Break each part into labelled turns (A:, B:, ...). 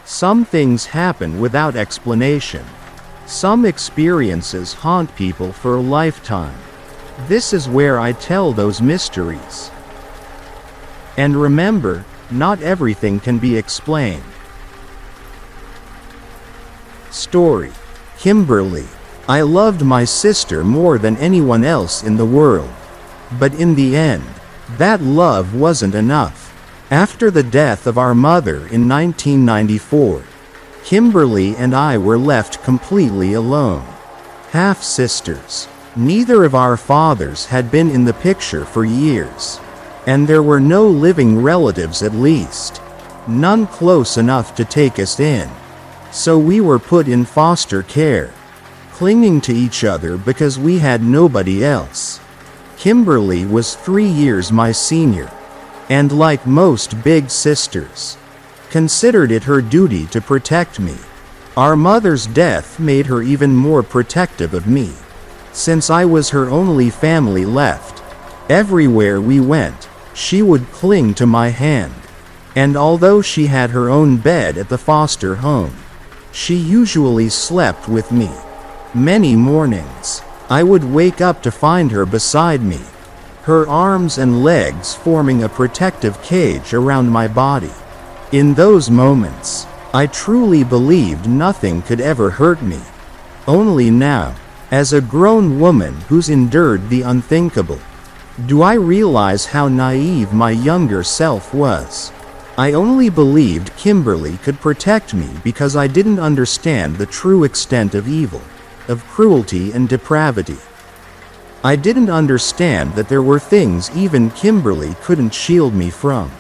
A: Some things happen without explanation. Some experiences haunt people for a lifetime. This is where I tell those mysteries. And remember, not everything can be explained. Story. Kimberly. I loved my sister more than anyone else in the world. But in the end, that love wasn't enough. After the death of our mother in 1994, Kimberly and I were left completely alone. Half-sisters. Neither of our fathers had been in the picture for years. And there were no living relatives, at least. None close enough to take us in. So we were put in foster care, clinging to each other because we had nobody else. Kimberly was 3 years my senior, and like most big sisters, considered it her duty to protect me. Our mother's death made her even more protective of me, since I was her only family left. Everywhere we went, she would cling to my hand, and although she had her own bed at the foster home, she usually slept with me. Many mornings, I would wake up to find her beside me, her arms and legs forming a protective cage around my body. In those moments, I truly believed nothing could ever hurt me. Only now, as a grown woman who's endured the unthinkable, do I realize how naive my younger self was. I only believed Kimberly could protect me because I didn't understand the true extent of evil, of cruelty and depravity. I didn't understand that there were things even Kimberly couldn't shield me from.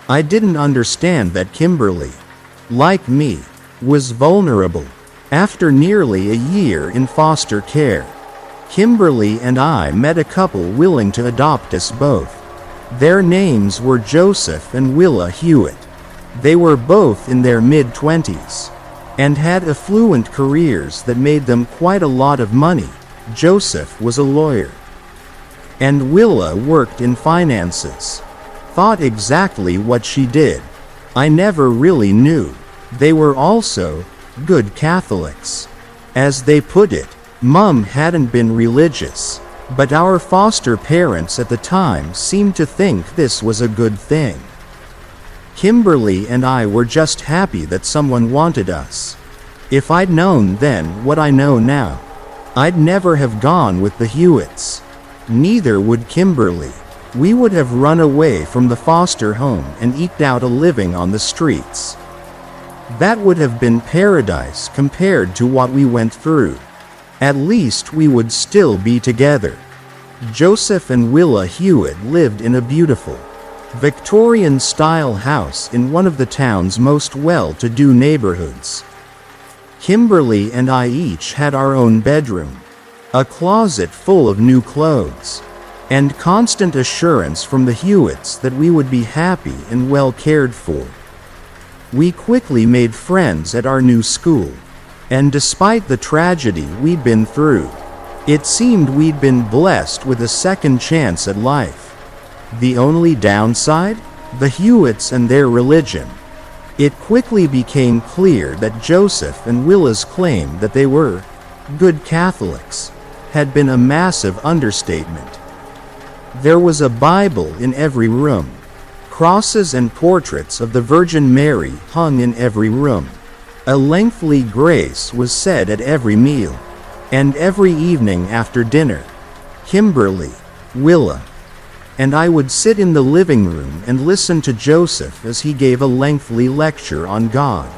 A: I didn't understand that Kimberly, like me, was vulnerable. After nearly a year in foster care, Kimberly and I met a couple willing to adopt us both. Their names were Joseph and Willa Hewitt. They were both in their mid-20s, and had affluent careers that made them quite a lot of money. Joseph was a lawyer, and Willa worked in finances. Thought exactly what she did. I never really knew. They were also good Catholics. As they put it, Mum hadn't been religious, but our foster parents at the time seemed to think this was a good thing. Kimberly and I were just happy that someone wanted us. If I'd known then what I know now, I'd never have gone with the Hewitts. Neither would Kimberly. We would have run away from the foster home and eked out a living on the streets. That would have been paradise compared to what we went through. At least we would still be together. Joseph and Willa Hewitt lived in a beautiful, Victorian-style house in one of the town's most well-to-do neighborhoods. Kimberly and I each had our own bedroom, a closet full of new clothes, and constant assurance from the Hewitts that we would be happy and well cared for. We quickly made friends at our new school, and despite the tragedy we'd been through, it seemed we'd been blessed with a second chance at life. The only downside? The Hewitts and their religion. It quickly became clear that Joseph and Willa's claim that they were good Catholics had been a massive understatement. There was a Bible in every room. Crosses and portraits of the Virgin Mary hung in every room. A lengthy grace was said at every meal, and every evening after dinner. Kimberly, Willa, and I would sit in the living room and listen to Joseph as he gave a lengthy lecture on God,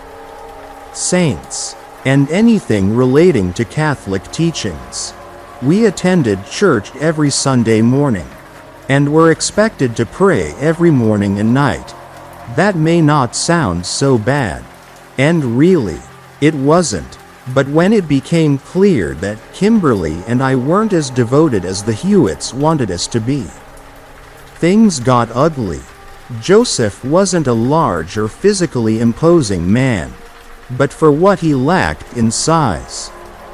A: saints, and anything relating to Catholic teachings. We attended church every Sunday morning, and were expected to pray every morning and night. That may not sound so bad, and really, it wasn't. But when it became clear that Kimberly and I weren't as devoted as the Hewitts wanted us to be, things got ugly. Joseph wasn't a large or physically imposing man, but for what he lacked in size,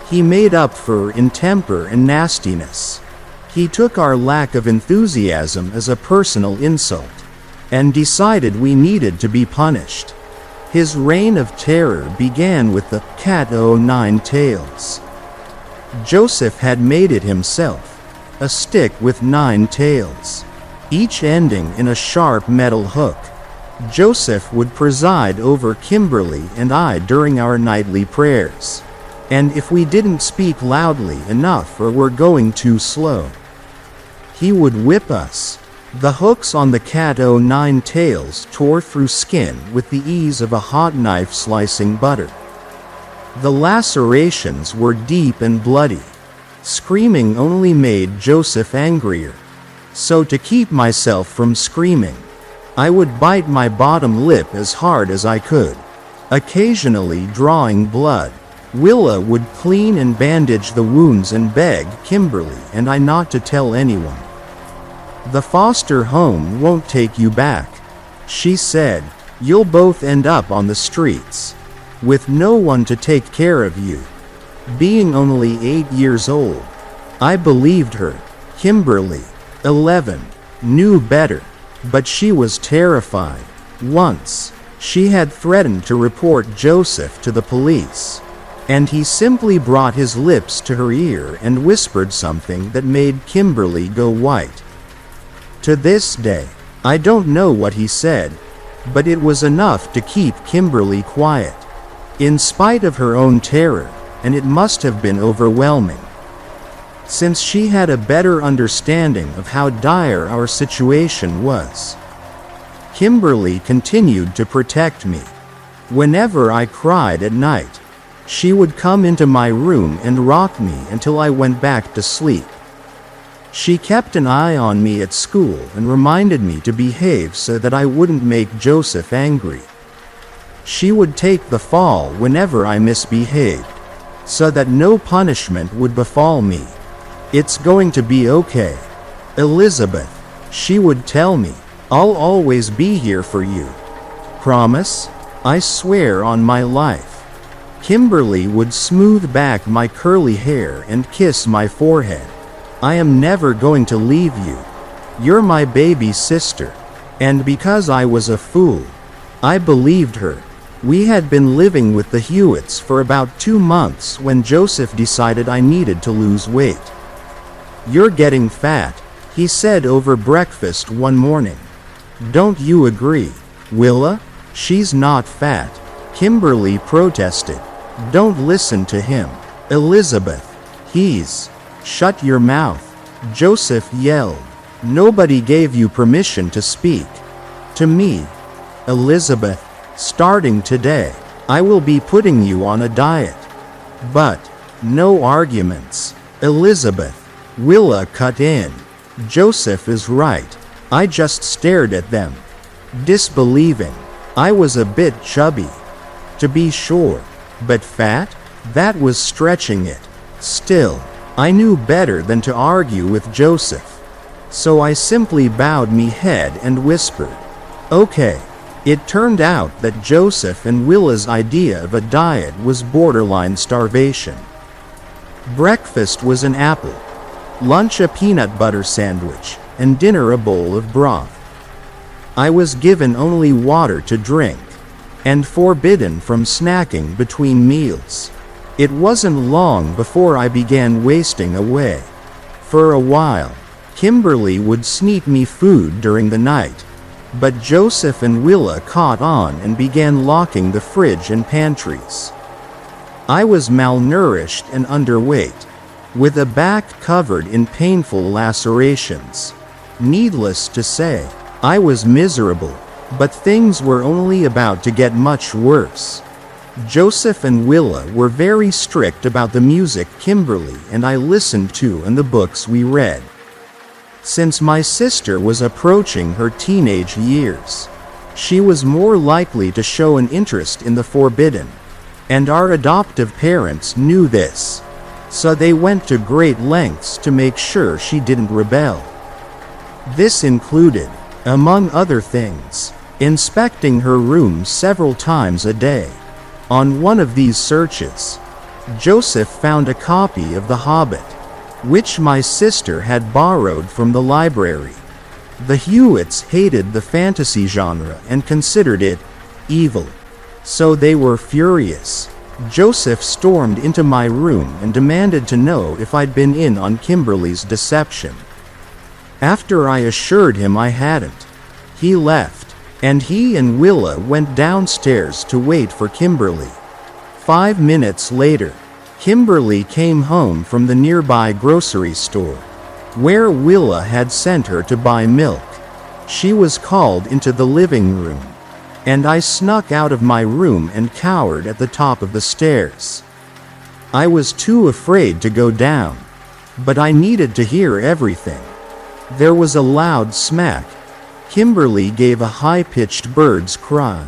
A: he made up for in temper and nastiness. He took our lack of enthusiasm as a personal insult, and decided we needed to be punished. His reign of terror began with the Cat O' Nine Tails. Joseph had made it himself, a stick with 9 tails, each ending in a sharp metal hook. Joseph would preside over Kimberly and I during our nightly prayers. And if we didn't speak loudly enough or were going too slow, he would whip us. The hooks on the Cat O' Nine Tails tore through skin with the ease of a hot knife slicing butter. The lacerations were deep and bloody. Screaming only made Joseph angrier. So to keep myself from screaming, I would bite my bottom lip as hard as I could, occasionally drawing blood. Willa would clean and bandage the wounds and beg Kimberly and I not to tell anyone. "The foster home won't take you back," she said. "You'll both end up on the streets, with no one to take care of you." Being only 8 years old, I believed her. Kimberly, 11, knew better, but she was terrified. Once, she had threatened to report Joseph to the police, and he simply brought his lips to her ear and whispered something that made Kimberly go white. To this day, I don't know what he said, but it was enough to keep Kimberly quiet, in spite of her own terror, and it must have been overwhelming. Since she had a better understanding of how dire our situation was, Kimberly continued to protect me. Whenever I cried at night, she would come into my room and rock me until I went back to sleep. She kept an eye on me at school and reminded me to behave so that I wouldn't make Joseph angry. She would take the fall whenever I misbehaved, so that no punishment would befall me. "It's going to be okay, Elizabeth," she would tell me. "I'll always be here for you. Promise?" "I swear on my life." Kimberly would smooth back my curly hair and kiss my forehead. "I am never going to leave you. You're my baby sister." And because I was a fool, I believed her. We had been living with the Hewitts for about 2 months when Joseph decided I needed to lose weight. "You're getting fat," he said over breakfast one morning. "Don't you agree, Willa?" "She's not fat," Kimberly protested. "Don't listen to him, Elizabeth. He's—" "Shut your mouth," Joseph yelled. "Nobody gave you permission to speak to me. Elizabeth, starting today, I will be putting you on a diet. But, no arguments, Elizabeth." Willa cut in. "Joseph is right. I just stared at them, disbelieving. I was a bit chubby, to be sure, but fat? That was stretching it. Still, I knew better than to argue with Joseph. So I simply bowed me head and whispered, "Okay." It turned out that Joseph and Willa's idea of a diet was borderline starvation. Breakfast was an apple, lunch a peanut butter sandwich, and dinner a bowl of broth. I was given only water to drink, and forbidden from snacking between meals. It wasn't long before I began wasting away. For a while, Kimberly would sneak me food during the night, but Joseph and Willa caught on and began locking the fridge and pantries. I was malnourished and underweight, with a back covered in painful lacerations. Needless to say, I was miserable, but things were only about to get much worse. Joseph and Willa were very strict about the music Kimberly and I listened to and the books we read. Since my sister was approaching her teenage years, she was more likely to show an interest in the forbidden, and our adoptive parents knew this, so they went to great lengths to make sure she didn't rebel. This included, among other things, inspecting her room several times a day. On one of these searches, Joseph found a copy of The Hobbit, which my sister had borrowed from the library. The Hewitts hated the fantasy genre and considered it evil, So they were furious. Joseph stormed into my room and demanded to know if I'd been in on Kimberly's deception. After I assured him I hadn't, he left, and he and Willa went downstairs to wait for Kimberly. 5 minutes later, Kimberly came home from the nearby grocery store, where Willa had sent her to buy milk. She was called into the living room, and I snuck out of my room and cowered at the top of the stairs. I was too afraid to go down, but I needed to hear everything. There was a loud smack. Kimberly gave a high-pitched bird's cry,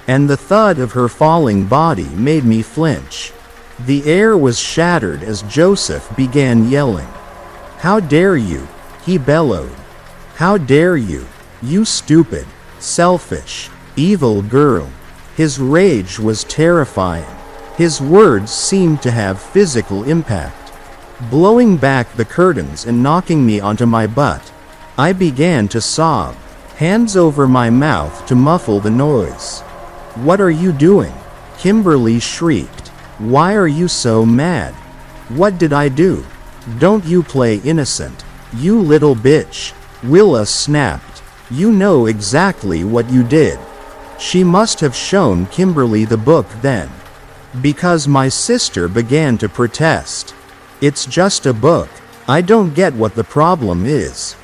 A: and the thud of her falling body made me flinch. The air was shattered as Joseph began yelling. "How dare you?" he bellowed. "How dare you, you stupid, selfish, evil girl." His rage was terrifying. His words seemed to have physical impact, blowing back the curtains and knocking me onto my butt. I began to sob, hands over my mouth to muffle the noise. "What are you doing?" Kimberly shrieked. "Why are you so mad? What did I do?" "Don't you play innocent, you little bitch," Willa snapped. "You know exactly what you did." She must have shown Kimberly the book then, because my sister began to protest. "It's just a book. I don't get what the problem is."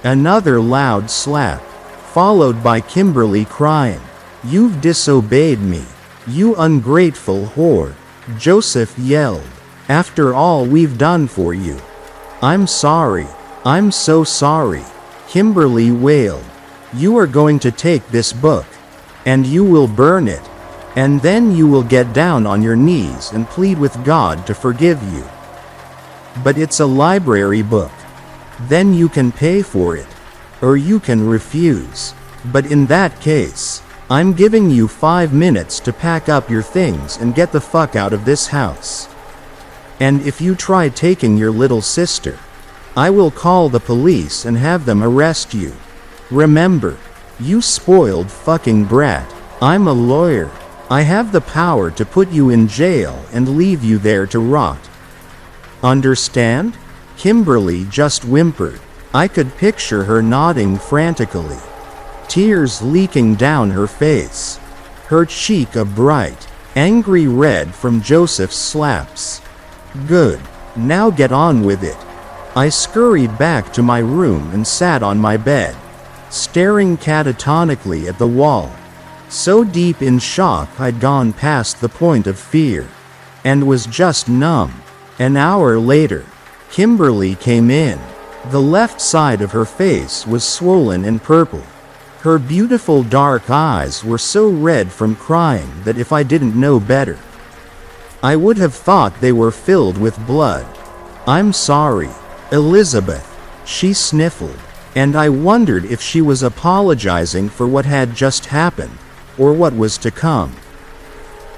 A: Another loud slap, followed by Kimberly crying, "You've disobeyed me, you ungrateful whore," Joseph yelled. "After all we've done for you." "I'm sorry. I'm so sorry," Kimberly wailed. "You are going to take this book, and you will burn it, and then you will get down on your knees and plead with God to forgive you. But it's a library book. Then you can pay for it, or you can refuse. But in that case, I'm giving you 5 minutes to pack up your things and get the fuck out of this house. And if you try taking your little sister, I will call the police and have them arrest you. Remember, you spoiled fucking brat, I'm a lawyer. I have the power to put you in jail and leave you there to rot. Understand?" Kimberly just whimpered. I could picture her nodding frantically, tears leaking down her face, her cheek a bright, angry red from Joseph's slaps. "Good. Now get on with it." I scurried back to my room and sat on my bed, staring catatonically at the wall, so deep in shock I'd gone past the point of fear, and was just numb. An hour later, Kimberly came in. The left side of her face was swollen and purple. Her beautiful dark eyes were so red from crying that if I didn't know better, I would have thought they were filled with blood. "I'm sorry, Elizabeth," she sniffled, and I wondered if she was apologizing for what had just happened, or what was to come.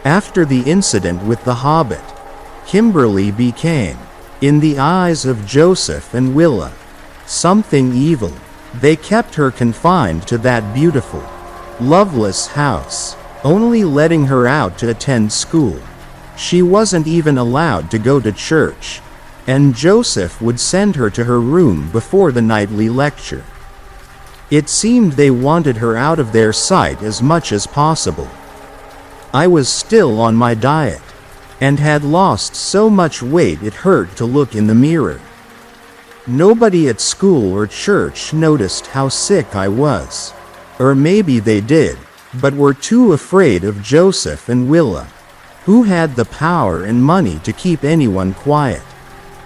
A: After the incident with the Hobbit, Kimberly became, in the eyes of Joseph and Willa, something evil. They kept her confined to that beautiful, loveless house, only letting her out to attend school. She wasn't even allowed to go to church, and Joseph would send her to her room before the nightly lecture. It seemed they wanted her out of their sight as much as possible. I was still on my diet, and had lost so much weight it hurt to look in the mirror. Nobody at school or church noticed how sick I was. Or maybe they did, but were too afraid of Joseph and Willa, who had the power and money to keep anyone quiet.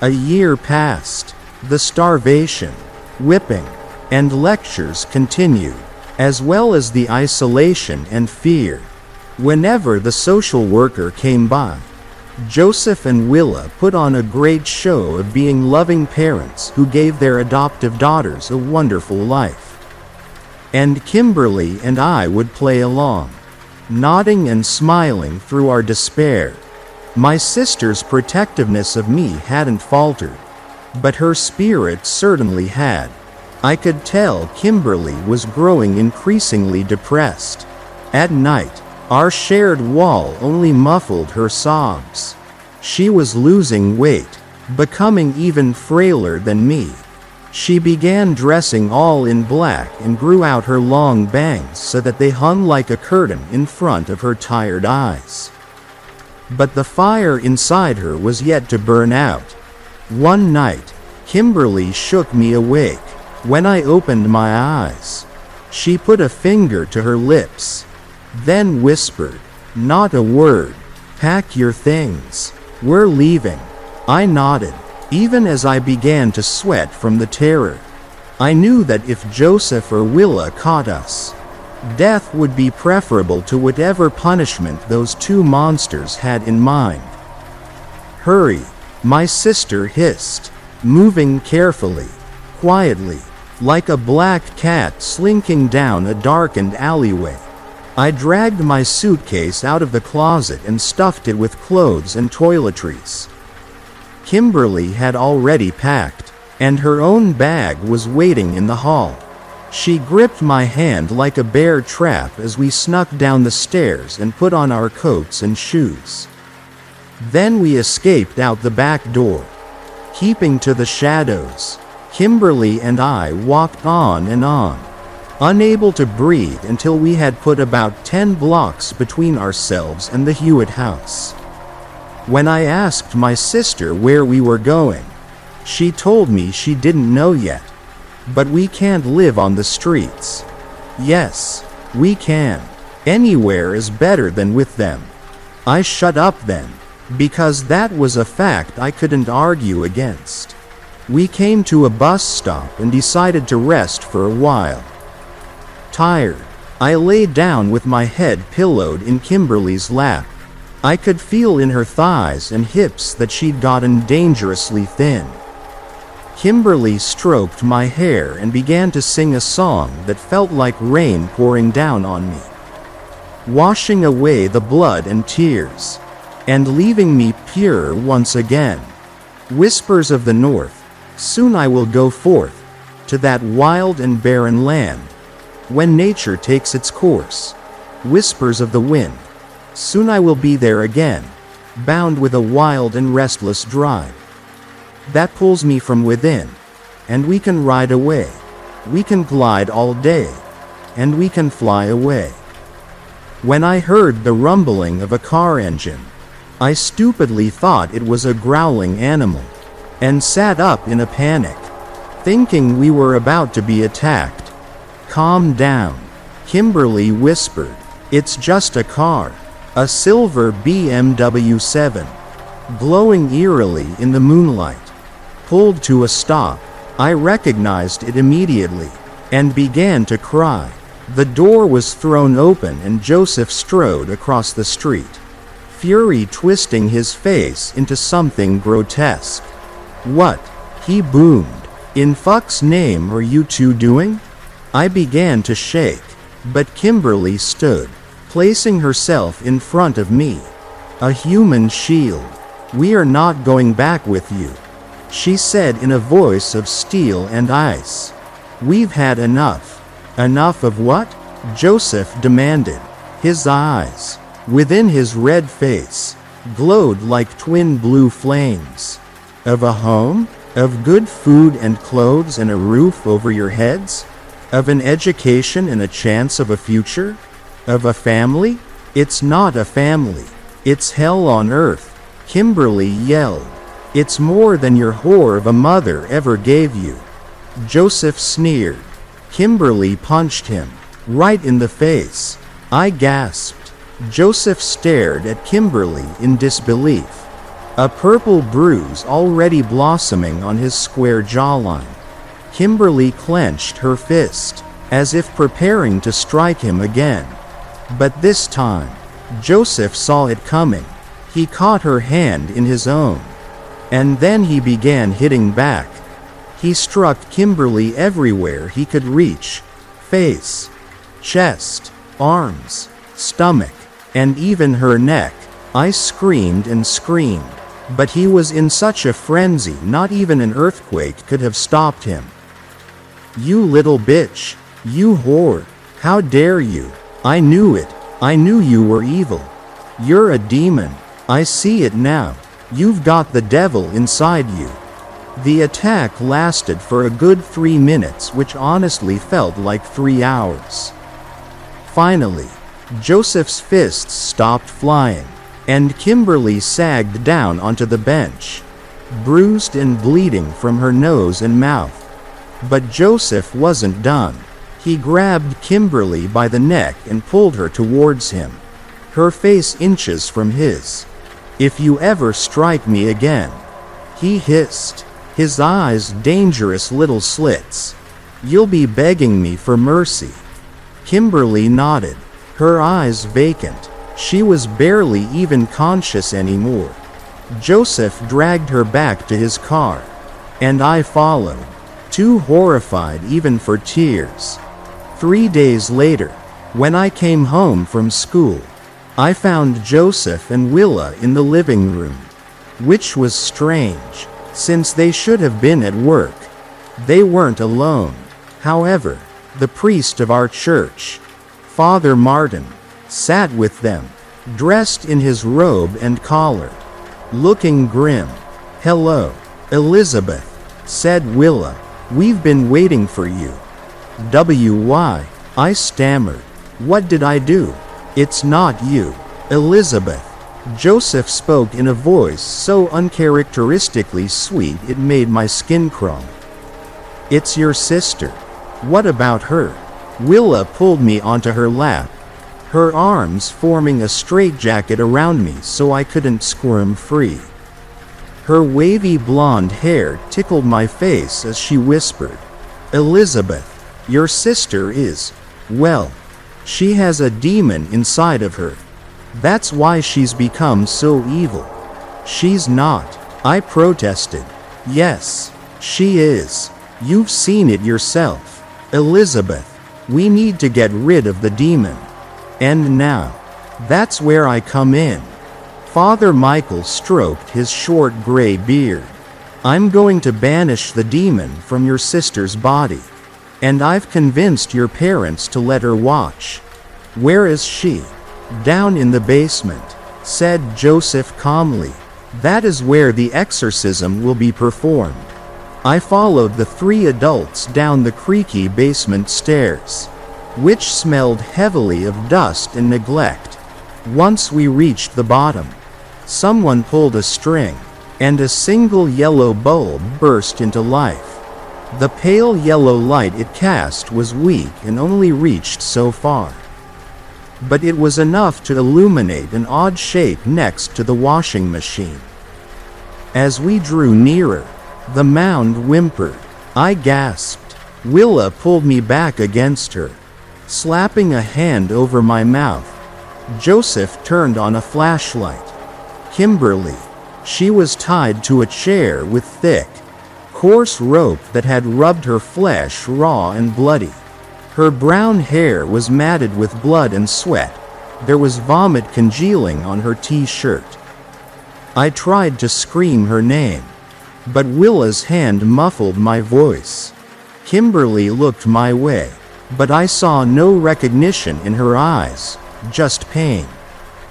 A: A year passed. The starvation, whipping, and lectures continued, as well as the isolation and fear. Whenever the social worker came by, Joseph and Willa put on a great show of being loving parents who gave their adoptive daughters a wonderful life. And Kimberly and I would play along, nodding and smiling through our despair. My sister's protectiveness of me hadn't faltered, but her spirit certainly had. I could tell Kimberly was growing increasingly depressed. At night, Our shared wall only muffled her sobs. She was losing weight, becoming even frailer than me. She began dressing all in black and grew out her long bangs so that they hung like a curtain in front of her tired eyes. But the fire inside her was yet to burn out. One night, Kimberly shook me awake. When I opened my eyes, she put a finger to her lips, then whispered, "Not a word. Pack your things. We're leaving." I nodded, even as I began to sweat from the terror. I knew that if Joseph or Willa caught us, death would be preferable to whatever punishment those two monsters had in mind. "Hurry," my sister hissed, moving carefully, quietly, like a black cat slinking down a darkened alleyway. I dragged my suitcase out of the closet and stuffed it with clothes and toiletries. Kimberly had already packed, and her own bag was waiting in the hall. She gripped my hand like a bear trap as we snuck down the stairs and put on our coats and shoes. Then we escaped out the back door. Keeping to the shadows, Kimberly and I walked on and on, unable to breathe until we had put about 10 blocks between ourselves and the Hewitt house. When I asked my sister where we were going, she told me she didn't know yet. "But we can't live on the streets." "Yes, we can. Anywhere is better than with them." I shut up then, because that was a fact I couldn't argue against. We came to a bus stop and decided to rest for a while. Tired, I lay down with my head pillowed in Kimberly's lap. I could feel in her thighs and hips that she'd gotten dangerously thin. Kimberly stroked my hair and began to sing a song that felt like rain pouring down on me, washing away the blood and tears, and leaving me pure once again. Whispers of the north, soon I will go forth, to that wild and barren land, when nature takes its course. Whispers of the wind, soon I will be there again, bound with a wild and restless drive that pulls me from within, and we can ride away, we can glide all day, and we can fly away. When I heard the rumbling of a car engine, I stupidly thought it was a growling animal, and sat up in a panic, thinking we were about to be attacked. "Calm down," Kimberly whispered. "It's just a car, a silver BMW 7, glowing eerily in the moonlight." Pulled to a stop, I recognized it immediately, and began to cry. The door was thrown open and Joseph strode across the street, fury twisting his face into something grotesque. "What?" he boomed. "In fuck's name are you two doing?" I began to shake, but Kimberly stood, placing herself in front of me. A human shield. "We are not going back with you," she said in a voice of steel and ice. "We've had enough." "Enough of what?" Joseph demanded. His eyes, within his red face, glowed like twin blue flames. "Of a home? Of good food and clothes and a roof over your heads? Of an education and a chance of a future? Of a family?" "It's not a family. It's hell on earth," Kimberly yelled. "It's more than your whore of a mother ever gave you." Joseph sneered. Kimberly punched him, right in the face. I gasped. Joseph stared at Kimberly in disbelief, a purple bruise already blossoming on his square jawline. Kimberly clenched her fist, as if preparing to strike him again. But this time, Joseph saw it coming. He caught her hand in his own, and then he began hitting back. He struck Kimberly everywhere he could reach: face, chest, arms, stomach, and even her neck. I screamed and screamed, but he was in such a frenzy not even an earthquake could have stopped him. "You little bitch! You whore! How dare you!" I knew it. I knew you were evil. You're a demon. I see it now. You've got the devil inside you." The attack lasted for a good 3 minutes, which honestly felt like 3 hours. Finally, Joseph's fists stopped flying, and Kimberly sagged down onto the bench, bruised and bleeding from her nose and mouth. But Joseph wasn't done. He grabbed Kimberly by the neck and pulled her towards him, her face inches from his. "If you ever strike me again," he hissed, his eyes dangerous little slits, "you'll be begging me for mercy." Kimberly nodded, her eyes vacant. She was barely even conscious anymore. Joseph dragged her back to his car, and I followed, too horrified even for tears. 3 days later, when I came home from school, I found Joseph and Willa in the living room, which was strange, since they should have been at work. They weren't alone. However, the priest of our church, Father Martin, sat with them, dressed in his robe and collar, looking grim. "Hello, Elizabeth," said Willa. "We've been waiting for you." "Why?" I stammered. "What did I do?" "It's not you, Elizabeth." Joseph spoke in a voice so uncharacteristically sweet it made my skin crawl. "It's your sister." "What about her?" Willa pulled me onto her lap, her arms forming a straitjacket around me so I couldn't squirm free. Her wavy blonde hair tickled my face as she whispered, "Elizabeth, your sister is, well, she has a demon inside of her. That's why she's become so evil." "She's not," I protested. "Yes, she is. You've seen it yourself. Elizabeth, we need to get rid of the demon. And now, that's where I come in." Father Michael stroked his short gray beard. "I'm going to banish the demon from your sister's body. And I've convinced your parents to let her watch." "Where is she?" "Down in the basement," said Joseph calmly. "That is where the exorcism will be performed." I followed the 3 adults down the creaky basement stairs, which smelled heavily of dust and neglect. Once we reached the bottom, someone pulled a string, and a single yellow bulb burst into life. The pale yellow light it cast was weak and only reached so far. But it was enough to illuminate an odd shape next to the washing machine. As we drew nearer, the mound whimpered. I gasped. Willa pulled me back against her, slapping a hand over my mouth. Joseph turned on a flashlight. Kimberly. She was tied to a chair with thick, coarse rope that had rubbed her flesh raw and bloody. Her brown hair was matted with blood and sweat. There was vomit congealing on her t-shirt. I tried to scream her name, but Willa's hand muffled my voice. Kimberly looked my way, but I saw no recognition in her eyes, just pain,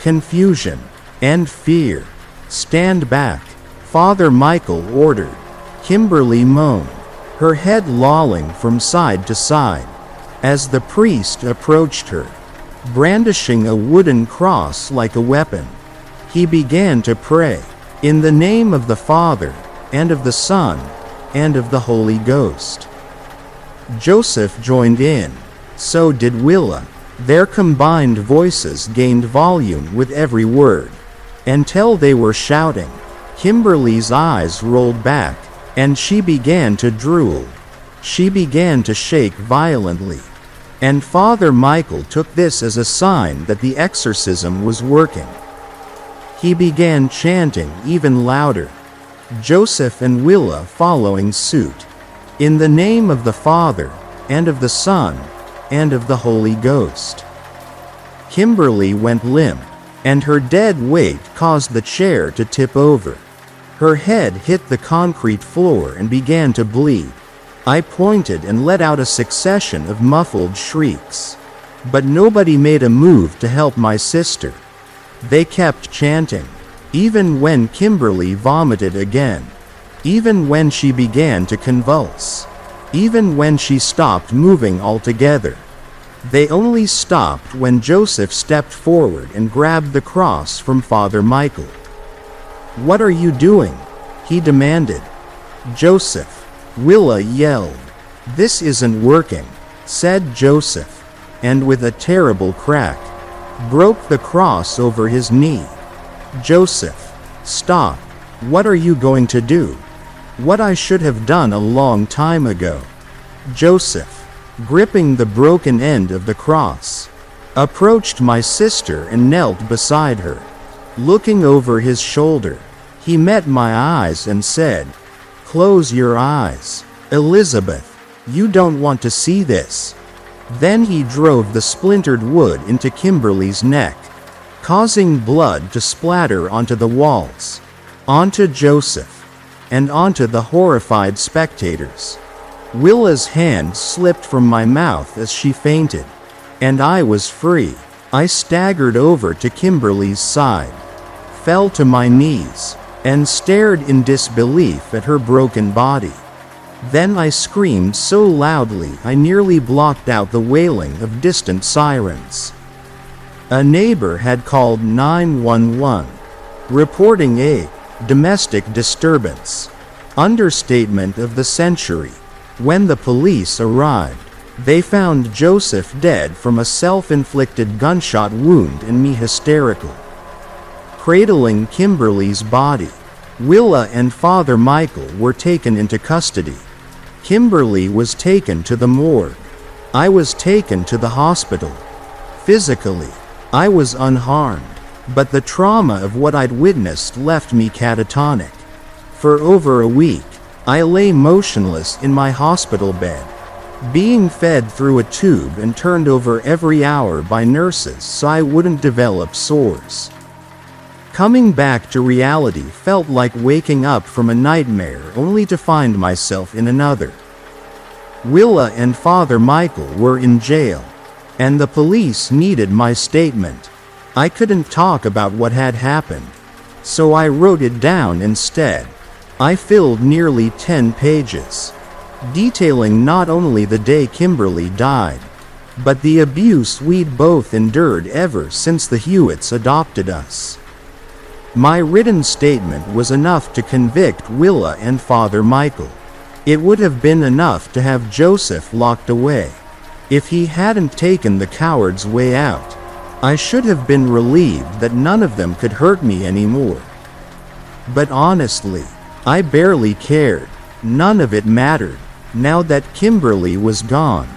A: confusion, and fear. "Stand back," Father Michael ordered. Kimberly moaned, her head lolling from side to side, as the priest approached her, brandishing a wooden cross like a weapon. He began to pray, "In the name of the Father, and of the Son, and of the Holy Ghost." Joseph joined in. So did Willa. Their combined voices gained volume with every word, until they were shouting. Kimberly's eyes rolled back, and she began to drool. She began to shake violently. And Father Michael took this as a sign that the exorcism was working. He began chanting even louder, Joseph and Willa following suit. "In the name of the Father, and of the Son, and of the Holy Ghost." Kimberly went limp, and her dead weight caused the chair to tip over. Her head hit the concrete floor and began to bleed. I pointed and let out a succession of muffled shrieks. But nobody made a move to help my sister. They kept chanting, even when Kimberly vomited again, even when she began to convulse, even when she stopped moving altogether. They only stopped when Joseph stepped forward and grabbed the cross from Father Michael. "What are you doing?" he demanded. "Joseph," Willa yelled. "This isn't working," said Joseph, and with a terrible crack, broke the cross over his knee. "Joseph, stop. What are you going to do?" "What I should have done a long time ago." Joseph, gripping the broken end of the cross, approached my sister and knelt beside her. Looking over his shoulder, he met my eyes and said, "Close your eyes, Elizabeth. You don't want to see this." Then he drove the splintered wood into Kimberly's neck, causing blood to splatter onto the walls, onto Joseph, and onto the horrified spectators. Willa's hand slipped from my mouth as she fainted, and I was free. I staggered over to Kimberly's side, fell to my knees, and stared in disbelief at her broken body. Then I screamed so loudly I nearly blocked out the wailing of distant sirens. A neighbor had called 911, reporting a domestic disturbance. Understatement of the century. When the police arrived, they found Joseph dead from a self-inflicted gunshot wound and me hysterical, cradling Kimberly's body. Willa and Father Michael were taken into custody. Kimberly was taken to the morgue. I was taken to the hospital. Physically, I was unharmed, but the trauma of what I'd witnessed left me catatonic. For over a week, I lay motionless in my hospital bed, being fed through a tube and turned over every hour by nurses so I wouldn't develop sores. Coming back to reality felt like waking up from a nightmare only to find myself in another. Willa and Father Michael were in jail, and the police needed my statement. I couldn't talk about what had happened, so I wrote it down instead. I filled nearly 10 pages, detailing not only the day Kimberly died, but the abuse we'd both endured ever since the Hewitts adopted us. My written statement was enough to convict Willa and Father Michael. It would have been enough to have Joseph locked away. If he hadn't taken the coward's way out, I should have been relieved that none of them could hurt me anymore. But honestly, I barely cared. None of it mattered, now that Kimberly was gone.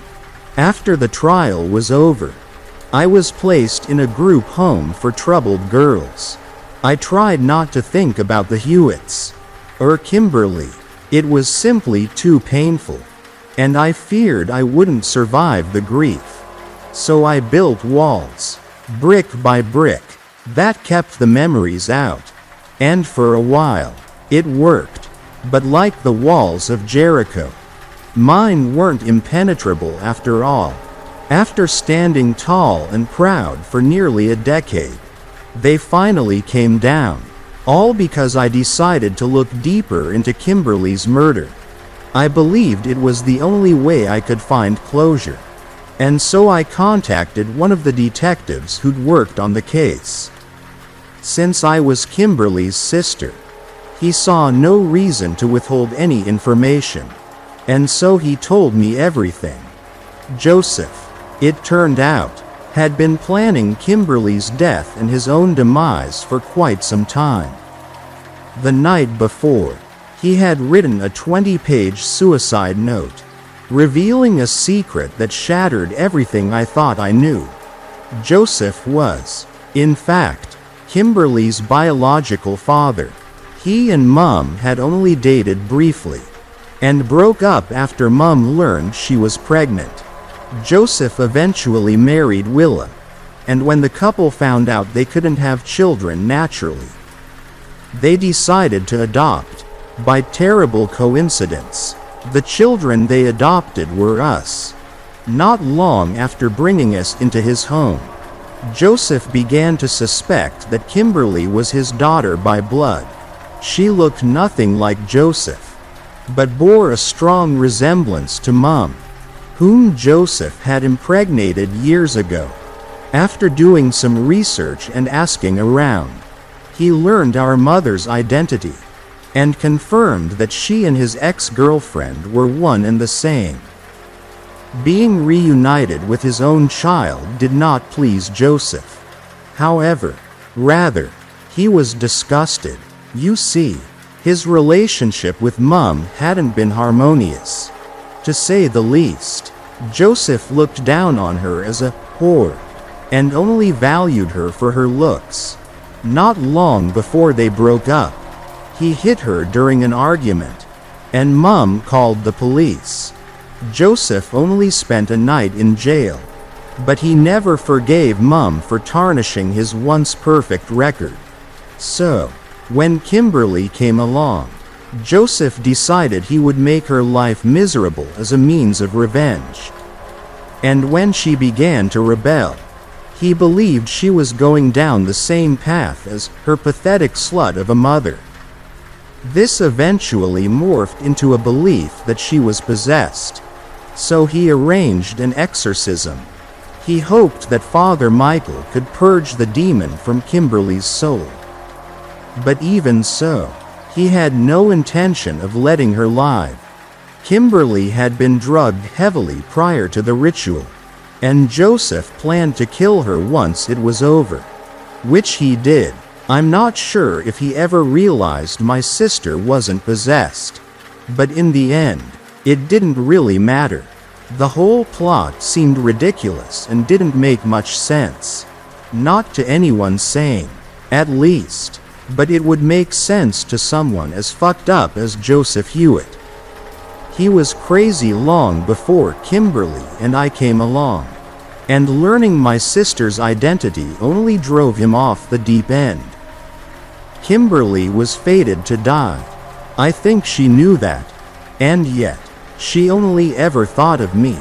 A: After the trial was over, I was placed in a group home for troubled girls. I tried not to think about the Hewitts or Kimberly. It was simply too painful, and I feared I wouldn't survive the grief. So I built walls, brick by brick, that kept the memories out. And for a while, it worked. But like the walls of Jericho, mine weren't impenetrable after all. After standing tall and proud for nearly a decade, they finally came down. All because I decided to look deeper into Kimberly's murder. I believed it was the only way I could find closure. And so I contacted one of the detectives who'd worked on the case. Since I was Kimberly's sister, he saw no reason to withhold any information. And so he told me everything. Joseph, it turned out, had been planning Kimberly's death and his own demise for quite some time. The night before, he had written a 20-page suicide note, revealing a secret that shattered everything I thought I knew. Joseph was, in fact, Kimberly's biological father. He and Mom had only dated briefly, and broke up after Mom learned she was pregnant. Joseph eventually married Willa, and when the couple found out they couldn't have children naturally, they decided to adopt. By terrible coincidence, the children they adopted were us. Not long after bringing us into his home, Joseph began to suspect that Kimberly was his daughter by blood. She looked nothing like Joseph, but bore a strong resemblance to Mom, whom Joseph had impregnated years ago. After doing some research and asking around, he learned our mother's identity, and confirmed that she and his ex-girlfriend were one and the same. Being reunited with his own child did not please Joseph. However, rather, he was disgusted. You see, his relationship with Mom hadn't been harmonious. To say the least, Joseph looked down on her as a whore, and only valued her for her looks. Not long before they broke up, he hit her during an argument, and Mom called the police. Joseph only spent a night in jail, but he never forgave Mom for tarnishing his once perfect record. So, when Kimberly came along, Joseph decided he would make her life miserable as a means of revenge. And when she began to rebel, he believed she was going down the same path as her pathetic slut of a mother. This eventually morphed into a belief that she was possessed. So he arranged an exorcism. He hoped that Father Michael could purge the demon from Kimberly's soul. But even so, he had no intention of letting her live. Kimberly had been drugged heavily prior to the ritual, and Joseph planned to kill her once it was over. Which he did. I'm not sure if he ever realized my sister wasn't possessed. But in the end, it didn't really matter. The whole plot seemed ridiculous and didn't make much sense. Not to anyone sane, at least. But it would make sense to someone as fucked up as Joseph Hewitt. He was crazy long before Kimberly and I came along. And learning my sister's identity only drove him off the deep end. Kimberly was fated to die. I think she knew that. And yet, she only ever thought of me.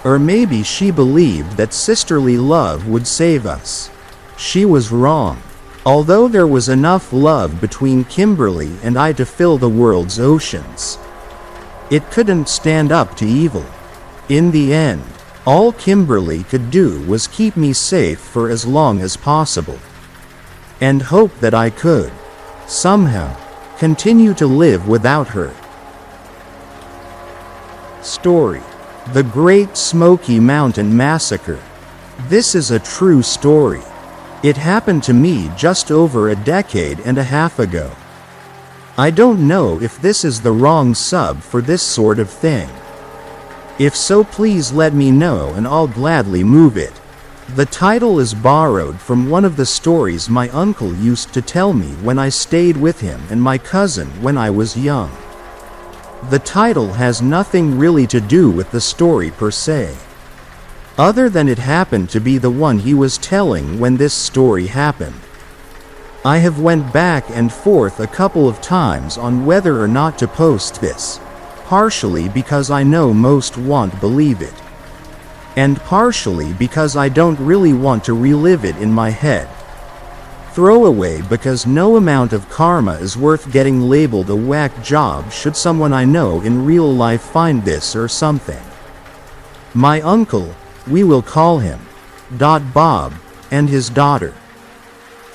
A: Or maybe she believed that sisterly love would save us. She was wrong. Although there was enough love between Kimberly and I to fill the world's oceans, it couldn't stand up to evil. In the end, all Kimberly could do was keep me safe for as long as possible. And hope that I could, somehow, continue to live without her. Story: The Great Smoky Mountain Massacre. This is a true story. It happened to me just over a decade and a half ago. I don't know if this is the wrong sub for this sort of thing. If so, please let me know and I'll gladly move it. The title is borrowed from one of the stories my uncle used to tell me when I stayed with him and my cousin when I was young. The title has nothing really to do with the story per se, other than it happened to be the one he was telling when this story happened. I have went back and forth a couple of times on whether or not to post this, partially because I know most won't believe it, and partially because I don't really want to relive it in my head. Throwaway because no amount of karma is worth getting labeled a whack job should someone I know in real life find this or something. My uncle, we will call him Bob, and his daughter.